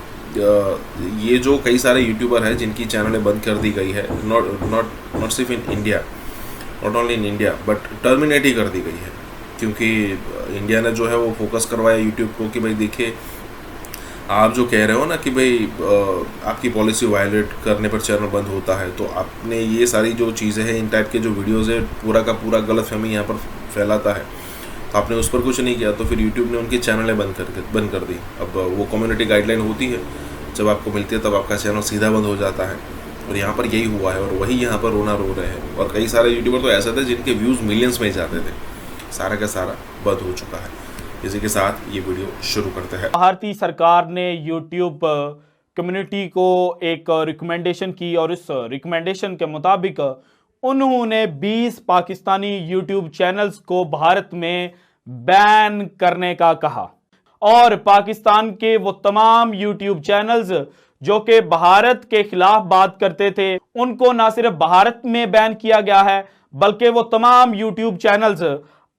ये जो कई सारे यूट्यूबर हैं जिनकी चैनलें बंद कर दी गई है, नॉट सिर्फ in India, not only in India, but terminate ही कर दी गई है, क्योंकि इंडिया ने जो है वो फोकस करवाया यूट्यूब को कि भाई देखिए आप जो कह रहे हो ना कि भाई आपकी पॉलिसी वायलेट करने पर चैनल बंद होता है, तो आपने ये सारी जो चीज़ें हैं, इन टाइप के जो वीडियोज़ है, पूरा का पूरा गलतफहमी यहाँ पर फैलाता है, तो आपने उस पर कुछ नहीं किया, तो फिर यूट्यूब ने उनकी चैनलें बंद कर दी। अब वो कम्युनिटी गाइडलाइन होती है, जब आपको मिलती है तब आपका चैनल सीधा बंद हो जाता है, और यहाँ पर यही हुआ है, और वही यहाँ पर रोना रो रहे हैं। और कई सारे यूट्यूबर तो ऐसे थे जिनके व्यूज़ मिलियंस में जाते थे, सारा का सारा बंद हो चुका है। इसी के साथ ये वीडियो शुरू करते हैं। भारतीय सरकार ने यूट्यूब कम्युनिटी को एक रिकमेंडेशन की, और इस रिकमेंडेशन के मुताबिक उन्होंने 20 पाकिस्तानी यूट्यूब चैनल्स को भारत में बैन करने का कहा। और पाकिस्तान के वो तमाम यूट्यूब चैनल्स जो कि भारत के खिलाफ बात करते थे, उनको ना सिर्फ भारत में बैन किया गया है, बल्कि वो तमाम यूट्यूब चैनल्स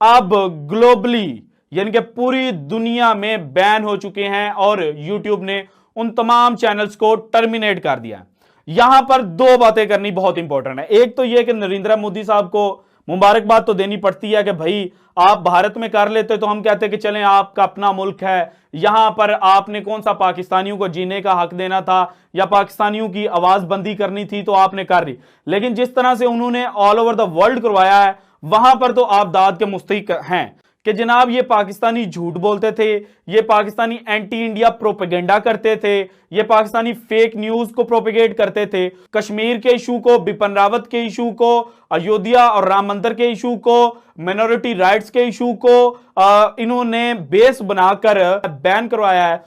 अब ग्लोबली यानी कि पूरी दुनिया में बैन हो चुके हैं, और यूट्यूब ने उन तमाम चैनल्स को टर्मिनेट कर दिया। यहां पर 2 बातें करनी बहुत इंपॉर्टेंट है। एक तो यह कि नरेंद्र मोदी साहब को मुबारकबाद तो देनी पड़ती है कि भाई आप भारत में कर लेते तो हम कहते कि चलें आपका अपना मुल्क है, यहां पर आपने कौन सा पाकिस्तानियों को जीने का हक देना था या पाकिस्तानियों की आवाज बंदी करनी थी तो आपने कर ली। लेकिन जिस तरह से उन्होंने ऑल ओवर द वर्ल्ड करवाया है, वहां पर तो आप दाद के मुस्तहिक हैं कि जनाब ये पाकिस्तानी झूठ बोलते थे, ये पाकिस्तानी एंटी इंडिया प्रोपेगेंडा करते थे, ये पाकिस्तानी फेक न्यूज को प्रोपेगेट करते थे। कश्मीर के इशू को, बिपिन रावत के इशू को, अयोध्या और राम मंदिर के इशू को, मिनोरिटी राइट्स के इशू को इन्होंने बेस बनाकर बैन करवाया है।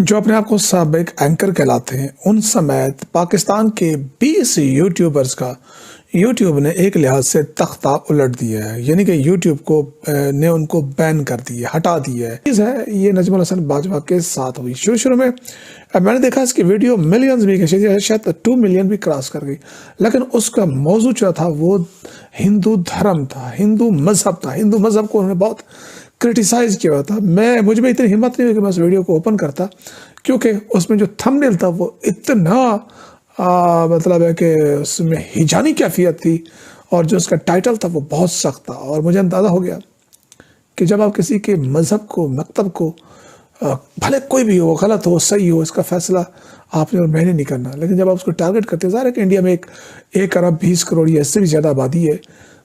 जो अपने आप को साबिक एंकर कहलाते हैं, उन समेत पाकिस्तान के 20 यूट्यूबर्स का यूट्यूब ने एक लिहाज से तख्ता उलट दिया है, यानी कि यूट्यूब को ने उनको बैन कर दिया, हटा दिया है। ये नजमुल हसन बाजवा के साथ हुई। शुरू में मैंने देखा इसकी वीडियो मिलियंस भी, शायद 2 मिलियन भी क्रॉस कर गई, लेकिन उसका मौजू जो था वो हिंदू धर्म था, हिंदू मजहब था। हिंदू मजहब को उन्होंने बहुत क्रिटिसाइज किया था। मुझ में इतनी हिम्मत नहीं हुई कि मैं उस वीडियो को ओपन करता, क्योंकि उसमें जो थंबनेल था वो इतना मतलब है कि उसमें हिजानी कैफियत थी, और जो उसका टाइटल था वो बहुत सख्त था, और मुझे अंदाज़ा हो गया कि जब आप किसी के मज़हब को, मकतब को, भले कोई भी हो, गलत हो, सही हो, इसका फैसला आपने और मैंने नहीं करना, लेकिन जब आप उसको टारगेट करते हैं, ज़ाहिर है कि इंडिया में 1 अरब 20 करोड़ या इससे भी ज़्यादा आबादी है,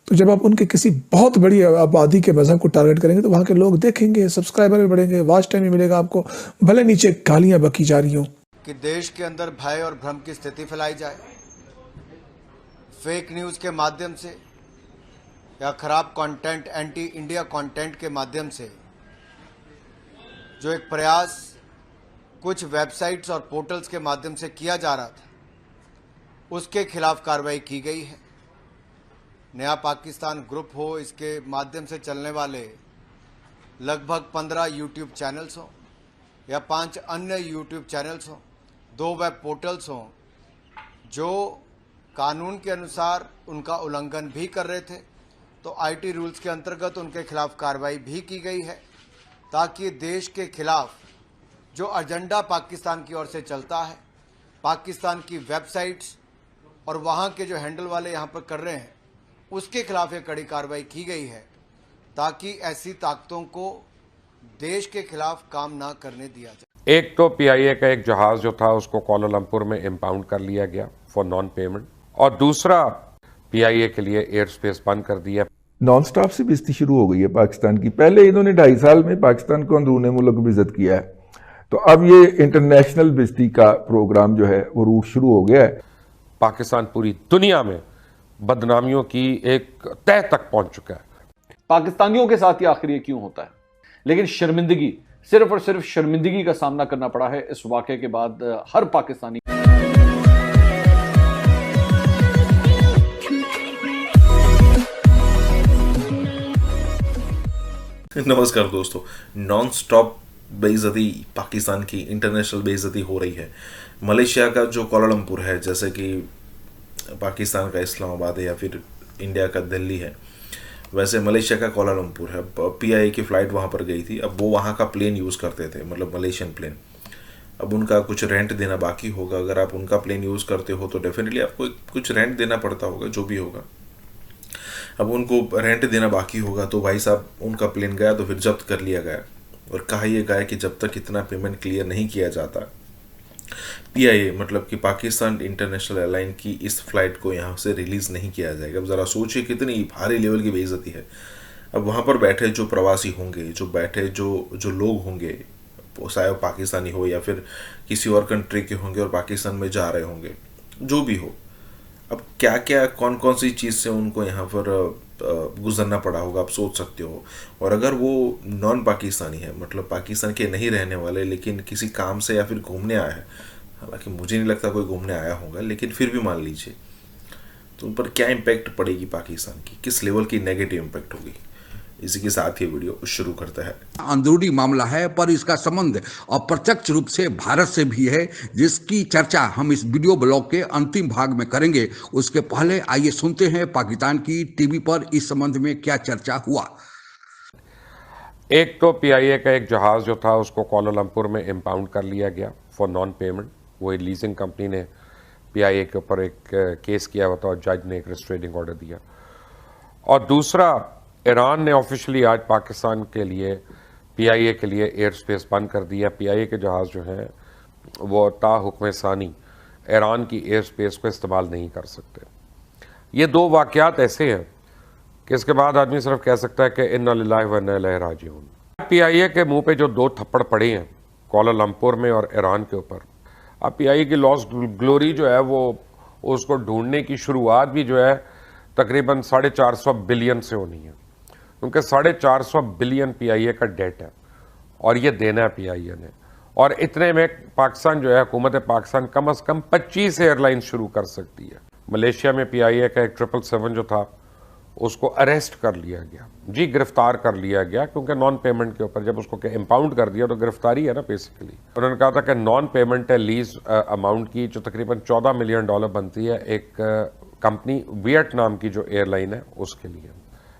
तो जब आप उनके किसी बहुत बड़ी आबादी के मज़हब को टारगेट करेंगे तो वहाँ के लोग देखेंगे, सब्सक्राइबर भी बढ़ेंगे, वॉच टाइम भी मिलेगा आपको, भले नीचे गालियाँ बकी जा रही हों। कि देश के अंदर भय और भ्रम की स्थिति फैलाई जाए फेक न्यूज़ के माध्यम से या खराब कंटेंट, एंटी इंडिया कंटेंट के माध्यम से, जो एक प्रयास कुछ वेबसाइट्स और पोर्टल्स के माध्यम से किया जा रहा था, उसके खिलाफ कार्रवाई की गई है। नया पाकिस्तान ग्रुप हो, इसके माध्यम से चलने वाले लगभग 15 यूट्यूब चैनल्स हों या 5 अन्य यूट्यूब चैनल्स हों, 2 वेब पोर्टल्स हों जो कानून के अनुसार उनका उल्लंघन भी कर रहे थे, तो आईटी रूल्स के अंतर्गत उनके खिलाफ कार्रवाई भी की गई है, ताकि देश के खिलाफ जो एजेंडा पाकिस्तान की ओर से चलता है, पाकिस्तान की वेबसाइट्स और वहाँ के जो हैंडल वाले यहाँ पर कर रहे हैं, उसके खिलाफ एक कड़ी कार्रवाई की गई है, ताकि ऐसी ताकतों को देश के खिलाफ काम ना करने दिया जाए। एक तो पीआईए का एक जहाज जो था उसको कुआलालंपुर में इंपाउंड कर लिया गया फॉर नॉन पेमेंट, और दूसरा पीआईए के लिए एयर स्पेस बंद कर दिया। नॉन स्टॉप से बेइज्जती शुरू हो गई है पाकिस्तान की। पहले इन्होंने 2.5 साल में पाकिस्तान को अंदरूनी मुल्क बेइज्जत किया है, तो अब ये इंटरनेशनल बेइज्जती का प्रोग्राम जो है वो रूट शुरू हो गया है। पाकिस्तान पूरी दुनिया में बदनामियों की एक तह तक पहुंच चुका है। पाकिस्तानियों के साथ ही आखिर ये क्यों होता है, लेकिन शर्मिंदगी, सिर्फ और सिर्फ शर्मिंदगी का सामना करना पड़ा है इस वाक़े के बाद हर पाकिस्तानी। नमस्कार दोस्तों, नॉन स्टॉप बेइज्जती पाकिस्तान की इंटरनेशनल बेइज्जती हो रही है। मलेशिया का जो कुआलालंपुर है, जैसे कि पाकिस्तान का इस्लामाबाद है या फिर इंडिया का दिल्ली है, वैसे मलेशिया का कुआलालंपुर है। पीआईए की फ़्लाइट वहाँ पर गई थी। अब वो वहाँ का प्लेन यूज़ करते थे, मतलब मलेशियन प्लेन। अब उनका कुछ रेंट देना बाकी होगा। अगर आप उनका प्लेन यूज़ करते हो तो डेफिनेटली आपको कुछ रेंट देना पड़ता होगा, जो भी होगा। अब उनको रेंट देना बाकी होगा, तो भाई साहब उनका प्लेन गया तो फिर जब्त कर लिया गया, और कहा यह गया कि जब तक इतना पेमेंट क्लियर नहीं किया जाता, पीआईए मतलब कि पाकिस्तान इंटरनेशनल एयरलाइन की इस फ्लाइट को यहाँ से रिलीज़ नहीं किया जाएगा। अब ज़रा सोचिए कितनी भारी लेवल की बेइज्जती है। अब वहाँ पर बैठे जो प्रवासी होंगे, जो बैठे जो लोग होंगे, चाहे पाकिस्तानी हो या फिर किसी और कंट्री के होंगे और पाकिस्तान में जा रहे होंगे, जो भी हो, अब क्या क्या कौन कौन सी चीज़ से उनको यहाँ पर गुजरना पड़ा होगा, आप सोच सकते हो। और अगर वो नॉन पाकिस्तानी है, मतलब पाकिस्तान के नहीं रहने वाले, लेकिन किसी काम से या फिर घूमने आया है, हालांकि मुझे नहीं लगता कोई घूमने आया होगा, लेकिन फिर भी मान लीजिए, तो उन पर क्या इम्पैक्ट पड़ेगी पाकिस्तान की, किस लेवल की नेगेटिव इम्पैक्ट होगी। इसी के साथ ये वीडियो शुरू करता है। अंदरूनी मामला है, पर इसका संबंध अप्रत्यक्ष रूप से भारत से भी है, जिसकी चर्चा हम इस वीडियो ब्लॉग के अंतिम भाग में करेंगे। उसके पहले आइए सुनते हैं पाकिस्तान की टीवी पर इस संबंध में क्या चर्चा हुआ। एक तो पीआईए का एक जहाज जो था उसको कुआलालंपुर में इंपाउंड कर लिया गया फॉर नॉन पेमेंट। वो लीजिंग कंपनी ने पीआईए के ऊपर एक केस किया हुआ था और जज ने एक रिस्ट्रेनिंग ऑर्डर दिया। और दूसरा, ईरान ने ऑफिशियली आज पाकिस्तान के लिए पीआईए के लिए एयर स्पेस बंद कर दिया। पीआईए के जहाज़ जो हैं वो ताहुक्म सानी ईरान की एयर स्पेस को इस्तेमाल नहीं कर सकते। ये दो वाक़यात ऐसे हैं कि इसके बाद आदमी सिर्फ कह सकता है कि इन्ना लिल्लाहि व इन्ना इलैहि राजिऊन। पीआईए के मुंह पे जो 2 थप्पड़ पड़े हैं कुआलालंपुर में और ईरान के ऊपर, अब पीआईए की लॉस्ट ग्लोरी जो है वो उसको ढूंढने की शुरुआत भी जो है तकरीबन 450 बिलियन से होनी है, क्योंकि 450 बिलियन पीआईए का डेट है और ये देना है पीआईए ने। और इतने में पाकिस्तान जो है, हुकूमत पाकिस्तान कम से कम 25 एयरलाइन शुरू कर सकती है। मलेशिया में पीआईए का एक 777 जो था उसको अरेस्ट कर लिया गया, जी गिरफ्तार कर लिया गया, क्योंकि नॉन पेमेंट के ऊपर जब उसको इंपाउंड कर दिया तो गिरफ्तारी है ना बेसिकली। उन्होंने कहा था कि नॉन पेमेंट है लीज अमाउंट की, जो तकरीबन $14 मिलियन बनती है एक कंपनी वियतनाम की जो एयरलाइन है उसके लिए।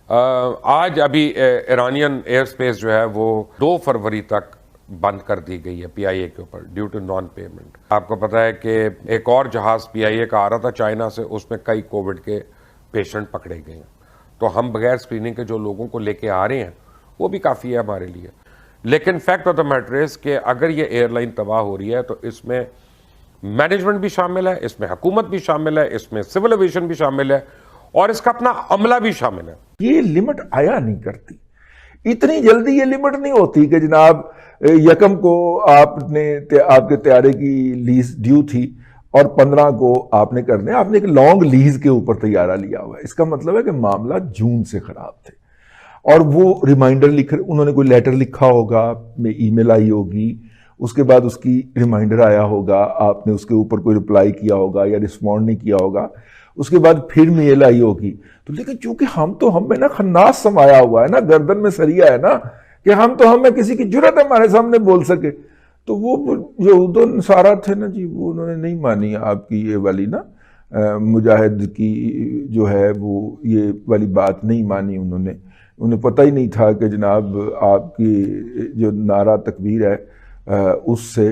आज अभी ईरानियन एयर स्पेस जो है वो 2 फरवरी तक बंद कर दी गई है पीआईए के ऊपर ड्यू टू नॉन पेमेंट। आपको पता है कि एक और जहाज़ पीआईए का आ रहा था चाइना से, उसमें कई कोविड के पेशेंट पकड़े गए हैं। तो हम बगैर स्क्रीनिंग के जो लोगों को लेके आ रहे हैं वो भी काफ़ी है हमारे लिए। लेकिन fact of the matter is कि अगर ये एयरलाइन तबाह हो रही है तो इसमें मैनेजमेंट भी शामिल है, इसमें हुकूमत भी शामिल है, इसमें सिविल एविएशन भी शामिल है और इसका अपना अमला भी शामिल है। ये लिमिट आया नहीं करती, इतनी जल्दी ये लिमिट नहीं होती कि जनाब यकम को आपके तैयारे की लीज ड्यू थी और 15 को आपने करने, आपने एक लॉन्ग लीज के ऊपर तैयारा लिया हुआ है। इसका मतलब है कि मामला जून से खराब थे और वो रिमाइंडर उन्होंने कोई लेटर लिखा होगा, ईमेल आई होगी, उसके बाद उसकी रिमाइंडर आया होगा, आपने उसके ऊपर कोई रिप्लाई किया होगा या रिस्पॉन्ड नहीं किया होगा, उसके बाद फिर मेल आई होगी। तो लेकिन चूंकि हम में ना खन्नास समाया हुआ है ना, गर्दन में सरिया है ना, कि हमें किसी की जुर्रत हमारे सामने बोल सके, तो वो यहूद नसारा थे ना जी, वो उन्होंने नहीं मानी आपकी ये वाली ना मुजाहिद की जो है वो ये वाली बात नहीं मानी उन्हें पता ही नहीं था कि जनाब आपकी जो नारा तकबीर है उससे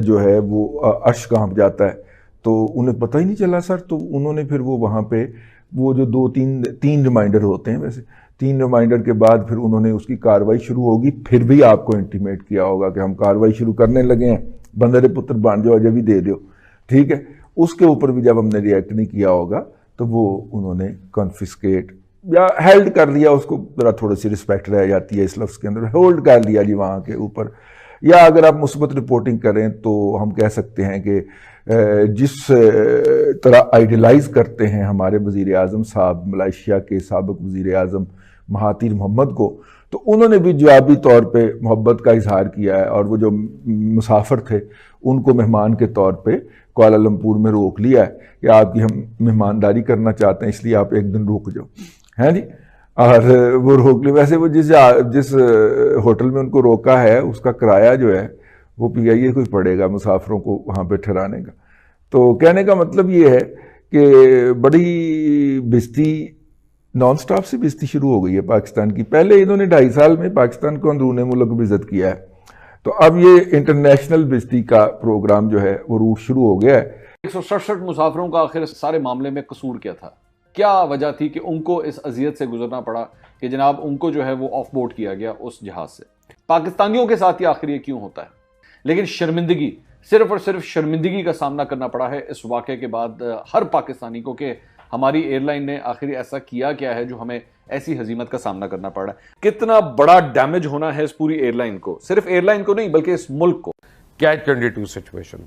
जो है वो अर्श कांप जाता है, तो उन्हें पता ही नहीं चला सर। तो उन्होंने फिर वो वहाँ पे वो जो तीन रिमाइंडर होते हैं, वैसे 3 रिमाइंडर के बाद फिर उन्होंने उसकी कार्रवाई शुरू होगी, फिर भी आपको इंटीमेट किया होगा कि हम कार्रवाई शुरू करने लगे हैं, बंदरे पुत्र बन जाओ जब भी दे दो, ठीक है। उसके ऊपर भी जब हमने रिएक्ट नहीं किया होगा तो वो उन्होंने कॉन्फिस्केट या हेल्ड कर लिया, उसको जरा थोड़ी सी रिस्पेक्ट रह जाती है इस लफ्ज़ के अंदर, होल्ड कर लिया जी वहाँ के ऊपर। या अगर आप मुस्बत रिपोर्टिंग करें तो हम कह सकते हैं कि जिस तरह आइडियलाइज करते हैं हमारे वज़ीर आज़म साहब, मलेशिया के साबिक वज़ीर आज़म महातीर मोहम्मद को, तो उन्होंने भी जवाबी तौर पे मोहब्बत का इजहार किया है और वो जो मुसाफिर थे उनको मेहमान के तौर पे कुआलालंपुर में रोक लिया है कि आपकी हम मेहमानदारी करना चाहते हैं, इसलिए आप एक दिन रुक जाओ, है जी। और वो रोक लिया। वैसे वो जिस होटल में उनको रोका है उसका किराया जो है वो PIA को ही पड़ेगा मुसाफिरों को वहाँ पे ठहराने का। तो कहने का मतलब ये है कि बड़ी बेइज्जती, नॉन स्टॉप से बेइज्जती शुरू हो गई है पाकिस्तान की। पहले इन्होंने 2.5 साल में पाकिस्तान को अंदरूनी मुल्क भी इज्जत किया है, तो अब ये इंटरनेशनल बेइज्जती का प्रोग्राम जो है वो रूट शुरू हो गया है। 167 मुसाफिरों का आखिर सारे मामले में कसूर क्या था? क्या वजह थी कि उनको इस अजियत से गुजरना पड़ा कि जनाब उनको जो है वो ऑफ बोर्ड किया गया उस जहाज से? पाकिस्तानियों के साथ ही आखिर ये क्यों होता है? लेकिन शर्मिंदगी, सिर्फ और सिर्फ शर्मिंदगी का सामना करना पड़ा है इस वाक़े के बाद हर पाकिस्तानी को कि हमारी एयरलाइन ने आखिर ऐसा किया क्या है जो हमें ऐसी हजीमत का सामना करना पड़ा है। कितना बड़ा डैमेज होना है इस पूरी एयरलाइन को, सिर्फ एयरलाइन को नहीं बल्कि इस मुल्क को। कैच 22 सिचुएशन,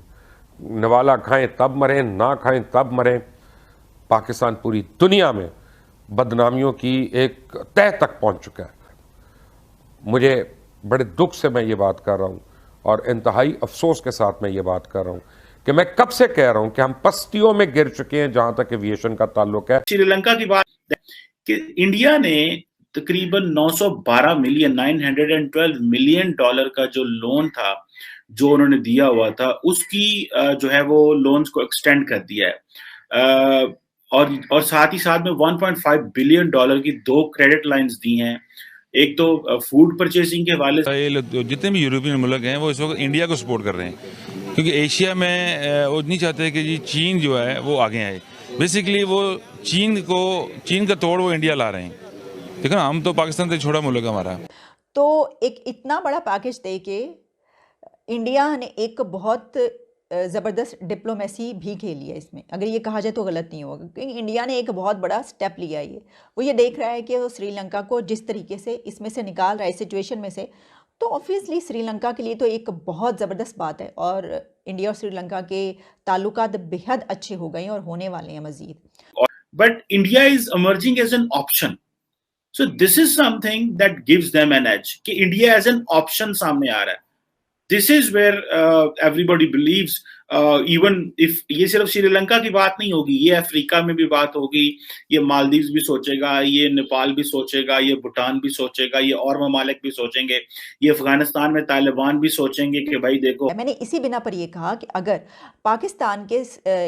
नवाला खाएं तब मरें, ना खाएं तब मरें। पाकिस्तान पूरी दुनिया में बदनामियों की एक तह तक पहुंच चुका है। मुझे बड़े दुख से मैं ये बात कर रहा हूं और इंतहाई अफसोस के साथ मैं ये बात कर रहा हूं कि मैं कब से कह रहा हूं कि हम पस्तियों में गिर चुके हैं जहां तक एविएशन का ताल्लुक है। श्रीलंका की बात कि इंडिया ने तकरीबन 912 मिलियन $912 मिलियन का जो लोन था जो उन्होंने दिया हुआ था उसकी जो है वो लोन्स को एक्सटेंड कर दिया है और साथ ही साथ में $1.5 बिलियन की 2 क्रेडिट लाइंस दी हैं। एक तो फूड परचेसिंग के हवाले से जितने भी यूरोपियन मुल्क हैं वो इस वक्त इंडिया को सपोर्ट कर रहे हैं, क्योंकि एशिया में वो नहीं चाहते कि जी चीन जो है वो आगे आए। बेसिकली वो चीन का तोड़ वो इंडिया ला रहे हैं। देखो ना, हम तो पाकिस्तान से छोटा मुल्क हमारा। तो एक इतना बड़ा पैकेज दे के इंडिया ने एक बहुत ज़बरदस्त डिप्लोमेसी भी खेली है इसमें, अगर ये कहा जाए तो गलत नहीं होगा, क्योंकि इंडिया ने एक बहुत बड़ा स्टेप लिया है। वो ये देख रहा है कि वो श्रीलंका को जिस तरीके से इसमें से निकाल रहा है सिचुएशन में से, तो ऑब्वियसली श्रीलंका के लिए तो एक बहुत ज़बरदस्त बात है और इंडिया और श्रीलंका के ताल्लुकात बेहद अच्छे हो गए और होने वाले हैं मजीद। But India is emerging as an option, so this is something that gives them an edge कि इंडिया एज एन ऑप्शन सामने आ रहा है। This is where everybody believes, even if ये सिर्फ श्रीलंका की बात नहीं होगी, ये अफ्रीका में भी बात होगी, ये मालदीव्स भी सोचेगा, ये नेपाल भी सोचेगा, ये भूटान भी सोचेगा, ये और ममालिक भी सोचेंगे, ये अफगानिस्तान में तालिबान भी सोचेंगे कि भाई देखो। मैंने इसी बिना पर यह कहा कि अगर पाकिस्तान के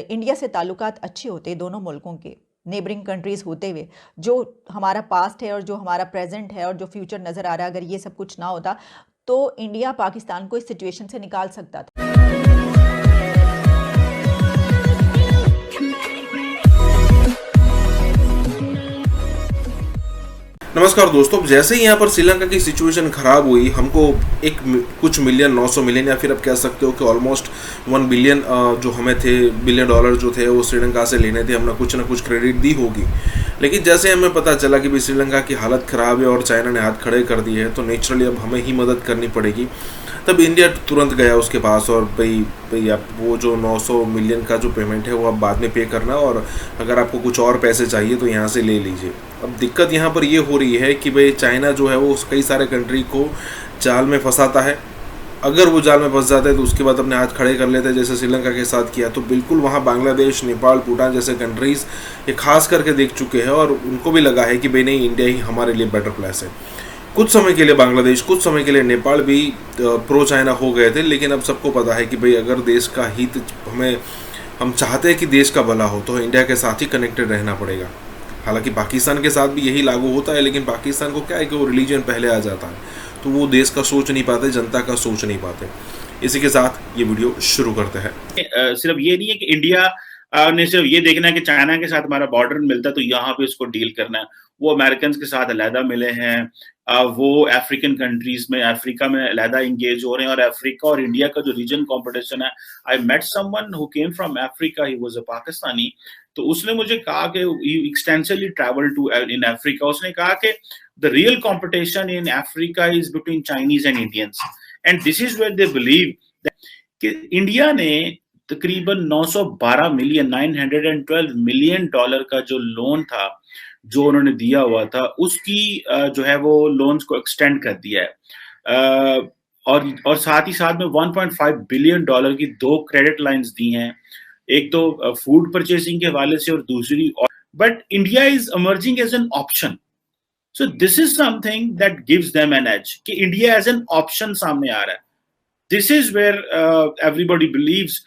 इंडिया से ताल्लुकात अच्छे होते, दोनों मुल्कों के नेबरिंग कंट्रीज होते हुए, जो हमारा पास्ट है और जो हमारा प्रेजेंट है और जो फ्यूचर नज़र आ रहा है, अगर ये सब कुछ ना होता तो इंडिया पाकिस्तान को इस सिचुएशन से निकाल सकता था। नमस्कार दोस्तों, जैसे ही यहाँ पर श्रीलंका की सिचुएशन खराब हुई, हमको कुछ मिलियन, 900 मिलियन, या फिर आप कह सकते हो कि ऑलमोस्ट 1 बिलियन जो हमें थे, बिलियन डॉलर जो थे वो श्रीलंका से लेने थे, हमने कुछ ना कुछ क्रेडिट दी होगी। लेकिन जैसे हमें पता चला कि भाई श्रीलंका की हालत ख़राब है और चाइना ने हाथ खड़े कर दिए हैं, तो नेचुरली अब हमें ही मदद करनी पड़ेगी। तब इंडिया तुरंत गया उसके पास और भाई आप वो जो 900 मिलियन का जो पेमेंट है वो आप बाद में पे करना, और अगर आपको कुछ और पैसे चाहिए तो यहाँ से ले लीजिए। अब दिक्कत यहाँ पर ये हो रही है कि भाई चाइना जो है वो कई सारे कंट्री को जाल में फंसाता है। अगर वो जाल में फंस जाता है तो उसके बाद अपने हाथ खड़े कर लेते हैं, जैसे श्रीलंका के साथ किया। तो बिल्कुल वहाँ बांग्लादेश, नेपाल, भूटान जैसे कंट्रीज़ ये खास करके देख चुके हैं और उनको भी लगा है कि भाई नहीं, इंडिया ही हमारे लिए बेटर प्लेस है। कुछ समय के लिए बांग्लादेश, कुछ समय के लिए नेपाल भी प्रो चाइना हो गए थे, लेकिन अब सबको पता है कि भाई अगर देश का हित हम चाहते हैं कि देश का भला हो तो इंडिया के साथ ही कनेक्टेड रहना पड़ेगा। हालांकि पाकिस्तान के साथ भी यही लागू होता है, लेकिन पाकिस्तान को क्या है कि वो रिलीजन पहले आ जाता है, तो वो देश का सोच नहीं पाते, जनता का सोच नहीं पाते। इसी के साथ ये वीडियो शुरू करते हैं। सिर्फ ये नहीं है कि इंडिया ने सिर्फ ये देखना है कि चाइना के साथ हमारा बॉर्डर मिलता है तो यहाँ पे उसको डील करना है। वो अमेरिकन के साथ अलहदा मिले हैं, वो अफ्रीकन कंट्रीज में, अफ्रीका में अलहदा इंगेज हो रहे हैं। और अफ्रीका और इंडिया का जो रीजन कंपटीशन है, I met someone who came from Africa, he was a Pakistani. तो उसने मुझे कहा कि he extensively travel to in Africa. उसने कहा कि the real competition in Africa is between Chinese and Indians, and this is where they believe कि India ने तकरीबन 912 मिलियन, 912 मिलियन डॉलर का जो लोन था, जो उन्होंने दिया हुआ था, उसकी जो है वो लोन्स को एक्सटेंड कर दिया है। और साथ ही साथ में 1.5 बिलियन डॉलर की 2 क्रेडिट लाइंस दी हैं, एक तो फूड परचेसिंग के हवाले से और दूसरी। But India is emerging as an option, so this is something that gives them an edge कि इंडिया एज एन ऑप्शन सामने आ रहा है। This is where everybody believes,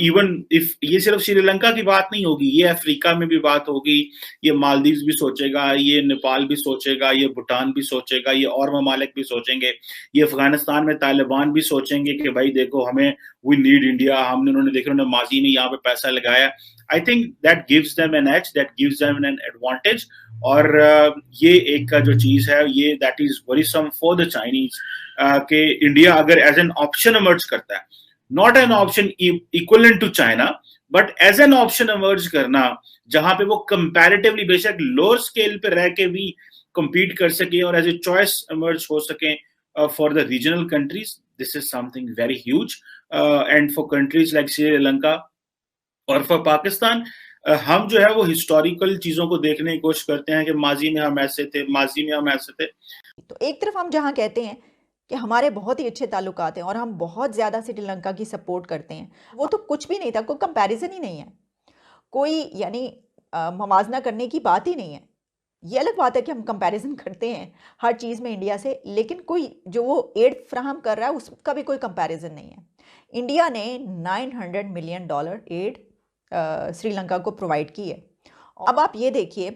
even if ये सिर्फ श्रीलंका की बात नहीं होगी, ये अफ्रीका में भी बात होगी, ये मालदीव्स भी सोचेगा, ये नेपाल भी सोचेगा, ये भूटान भी सोचेगा, ये और ममालिक भी सोचेंगे, ये अफगानिस्तान में तालिबान भी सोचेंगे कि भाई देखो हमें, वी नीड इंडिया, उन्होंने देखो उन्होंने माजी में यहाँ पे पैसा लगाया। I think that gives them an edge, that gives them an advantage. और ये एक का जो चीज है, ये that is worrisome for the Chinese कि इंडिया अगर एज एन ऑप्शन इमर्ज करता है, not an option equivalent to China, but as an option emerge करना, जहां पे वो कंपैरेटिवली बेशक लोअर स्केल पे रह के भी compete कर सके और एज ए चॉइस इमर्ज हो सके for the regional countries, this is something very huge. And for countries like Sri Lanka और फॉर पाकिस्तान, हम जो है वो हिस्टोरिकल चीजों को देखने की कोशिश करते हैं कि माजी में हम ऐसे थे, माजी में हम ऐसे थे। तो एक तरफ हम जहां कहते हैं कि हमारे बहुत ही अच्छे ताल्लुकात हैं और हम बहुत ज़्यादा श्रीलंका की सपोर्ट करते हैं, वो तो कुछ भी नहीं था, कोई कंपैरिजन ही नहीं है, कोई यानी मवाजना करने की बात ही नहीं है। ये अलग बात है कि हम कंपैरिजन करते हैं हर चीज़ में इंडिया से, लेकिन कोई जो वो एड फ्राहम कर रहा है उसका भी कोई कंपैरिजन नहीं है। इंडिया ने 900 मिलियन डॉलर एड श्रीलंका को प्रोवाइड की है। अब आप ये देखिए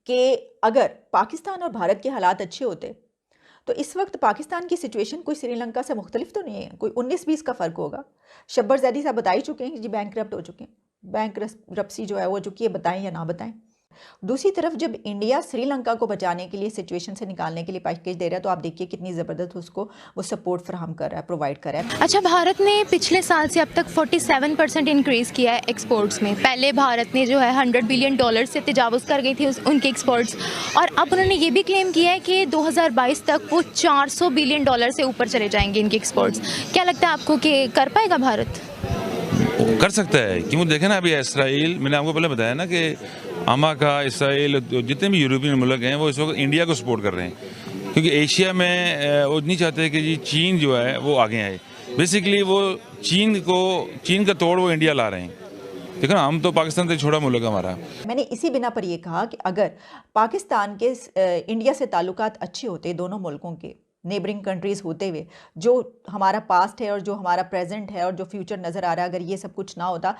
कि अगर पाकिस्तान और भारत के हालात अच्छे होते तो इस वक्त पाकिस्तान की सिचुएशन कोई श्रीलंका से मुख्तलिफ तो नहीं है, कोई 19-20 का फ़र्क होगा। शब्बर ज़ैदी साहब बता ही चुके हैं कि जी बैंकरप्ट हो चुके हैं, बैंकरप्सी जो है वो चुकी है, बताएं या ना बताएं। दूसरी तरफ जब इंडिया श्रीलंका को बचाने के लिए, सिचुएशन से निकालने के लिए पैकेज दे रहा है, तो आप देखिए कितनी ज़बरदस्त उसको वो सपोर्ट फराहम कर रहा है, प्रोवाइड कर रहा है। अच्छा, भारत ने पिछले साल से अब तक 47% इंक्रीज़ किया है एक्सपोर्ट्स में। पहले भारत ने जो है $100 बिलियन से तजावुज़ कर गई थी उनके एक्सपोर्ट्स, और अब उन्होंने ये भी क्लेम किया है कि 2022 तक वो $400 बिलियन से ऊपर चले जाएंगे इनके एक्सपोर्ट्स। क्या लगता है आपको कि कर पाएगा भारत? कर सकता है, क्योंकि देखें ना अभी इसराइल, मैंने आपको पहले बताया ना कि अमेरिका, इसराइल, जितने भी यूरोपियन मुल्क हैं वो इस वक्त इंडिया को सपोर्ट कर रहे हैं, क्योंकि एशिया में वो नहीं चाहते कि जी चीन जो है वो आगे आए। बेसिकली वो चीन का तोड़ वो इंडिया ला रहे हैं। देखो ना, हम तो पाकिस्तान से छोटा मुल्क हमारा। मैंने इसी बिना पर यह कहा कि अगर पाकिस्तान के इंडिया से ताल्लुकात अच्छे होते, दोनों मुल्कों के नेबरिंग कंट्रीज़ होते हुए, जो हमारा पास्ट है और जो हमारा प्रेजेंट है और जो फ्यूचर नज़र आ रहा है, अगर ये सब कुछ ना होता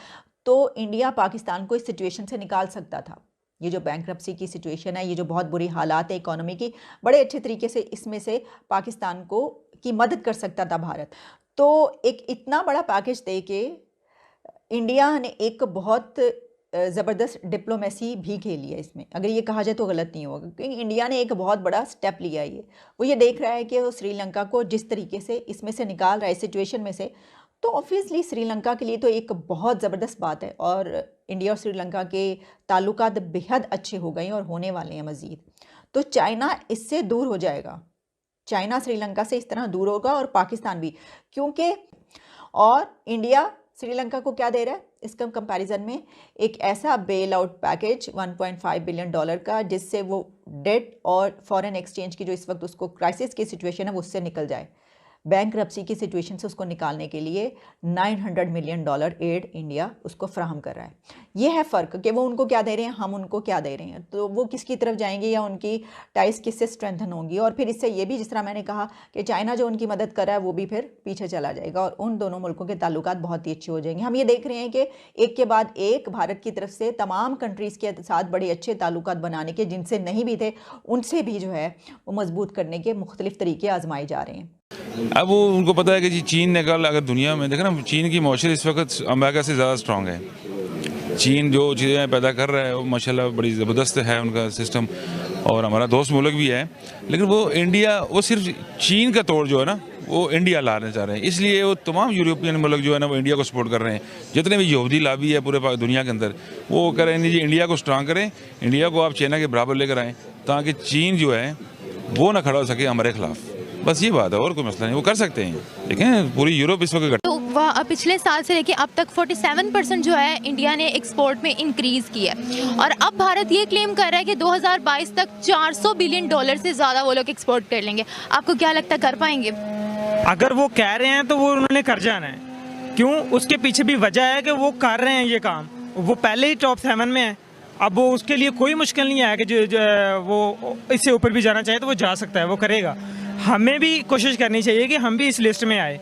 तो इंडिया पाकिस्तान को इस सिचुएशन से निकाल सकता था। ये जो बैंकरप्सी की सिचुएशन है, ये जो बहुत बुरी हालात है इकोनॉमी की, बड़े अच्छे तरीके से इसमें से पाकिस्तान को की मदद कर सकता था भारत। तो एक इतना बड़ा पैकेज दे के इंडिया ने एक बहुत ज़बरदस्त डिप्लोमेसी भी खेली है इसमें, अगर ये कहा जाए तो गलत नहीं होगा, क्योंकि इंडिया ने एक बहुत बड़ा स्टेप लिया है। वो ये देख रहा है कि वो श्रीलंका को जिस तरीके से इसमें से निकाल रहा है, सिचुएशन में से, तो ऑब्वियसली श्रीलंका के लिए तो एक बहुत ज़बरदस्त बात है। और इंडिया और श्रीलंका के ताल्लुकात बेहद अच्छे हो गए और होने वाले हैं मज़ीद। तो चाइना इससे दूर हो जाएगा, चाइना श्रीलंका से इस तरह दूर होगा और पाकिस्तान भी, क्योंकि और इंडिया श्रीलंका को क्या दे रहा है इसका कंपैरिजन में, एक ऐसा bail out package 1.5 billion dollar का, जिससे वो डेट और फॉरेन एक्सचेंज की जो इस वक्त उसको क्राइसिस की सिचुएशन है वो उससे निकल जाए। बैंकरप्सी की सिचुएशन से उसको निकालने के लिए 900 मिलियन डॉलर एड इंडिया उसको फ्राहम कर रहा है। ये है फ़र्क कि वो उनको क्या दे रहे हैं, हम उनको क्या दे रहे हैं, तो वो किसकी तरफ जाएंगे या उनकी टाइज किससे स्ट्रेंथन होंगी। और फिर इससे ये भी, जिस तरह मैंने कहा कि चाइना जो उनकी मदद कर रहा है वो भी फिर पीछे चला जाएगा और उन दोनों मुल्कों के ताल्लुकात बहुत ही अच्छे हो जाएंगे। हम ये देख रहे हैं कि एक के बाद एक भारत की तरफ से तमाम कंट्रीज़ के साथ बड़े अच्छे ताल्लुकात बनाने के, जिनसे नहीं भी थे उनसे भी जो है वो मजबूत करने के मुख्तलिफ तरीके आजमाए जा रहे हैं। अब वो उनको पता है कि जी चीन ने कल, अगर दुनिया में देखा ना, चीन की मॉइस्चर इस वक्त अमेरिका से ज़्यादा स्ट्रांग है। चीन जो चीज़ें पैदा कर रहा है वो माशाल्लाह बड़ी ज़बरदस्त है उनका सिस्टम, और हमारा दोस्त मुल्क भी है। लेकिन वो इंडिया, वो सिर्फ चीन का तोड़ जो है ना वो इंडिया लाना चाह रहे हैं, इसलिए वो तमाम यूरोपियन मुल्क जो है ना वो इंडिया को सपोर्ट कर रहे हैं। जितने भी यहूदी लाबी है पूरे दुनिया के अंदर, वो कह रहे हैं जी इंडिया को स्ट्रांग करें, इंडिया को आप चाइना के बराबर लेकर आएँ, ताकि चीन जो है वो ना खड़ा हो सके हमारे खिलाफ। बस ये बात है, और कोई मसला नहीं, वो कर सकते हैं। देखें पूरी यूरोप इस वक्त, तो वह पिछले साल से लेके अब तक 47% जो है इंडिया ने एक्सपोर्ट में इंक्रीज किया है, और अब भारत ये क्लेम कर रहा है कि 2022 तक 400 बिलियन डॉलर से ज़्यादा वो लोग एक्सपोर्ट कर लेंगे। आपको क्या लगता है, कर पाएंगे? अगर वो कह रहे हैं तो वो उन्होंने कर जाना है। क्यों? उसके पीछे भी वजह है कि वो कर रहे हैं ये काम, वो पहले ही टॉप 7 में है। अब वो उसके लिए कोई मुश्किल नहीं है कि जो वो इससे ऊपर भी जाना चाहे तो वो जा सकता है, वो करेगा। हमें भी कोशिश करनी चाहिए कि हम भी इस लिस्ट में आए।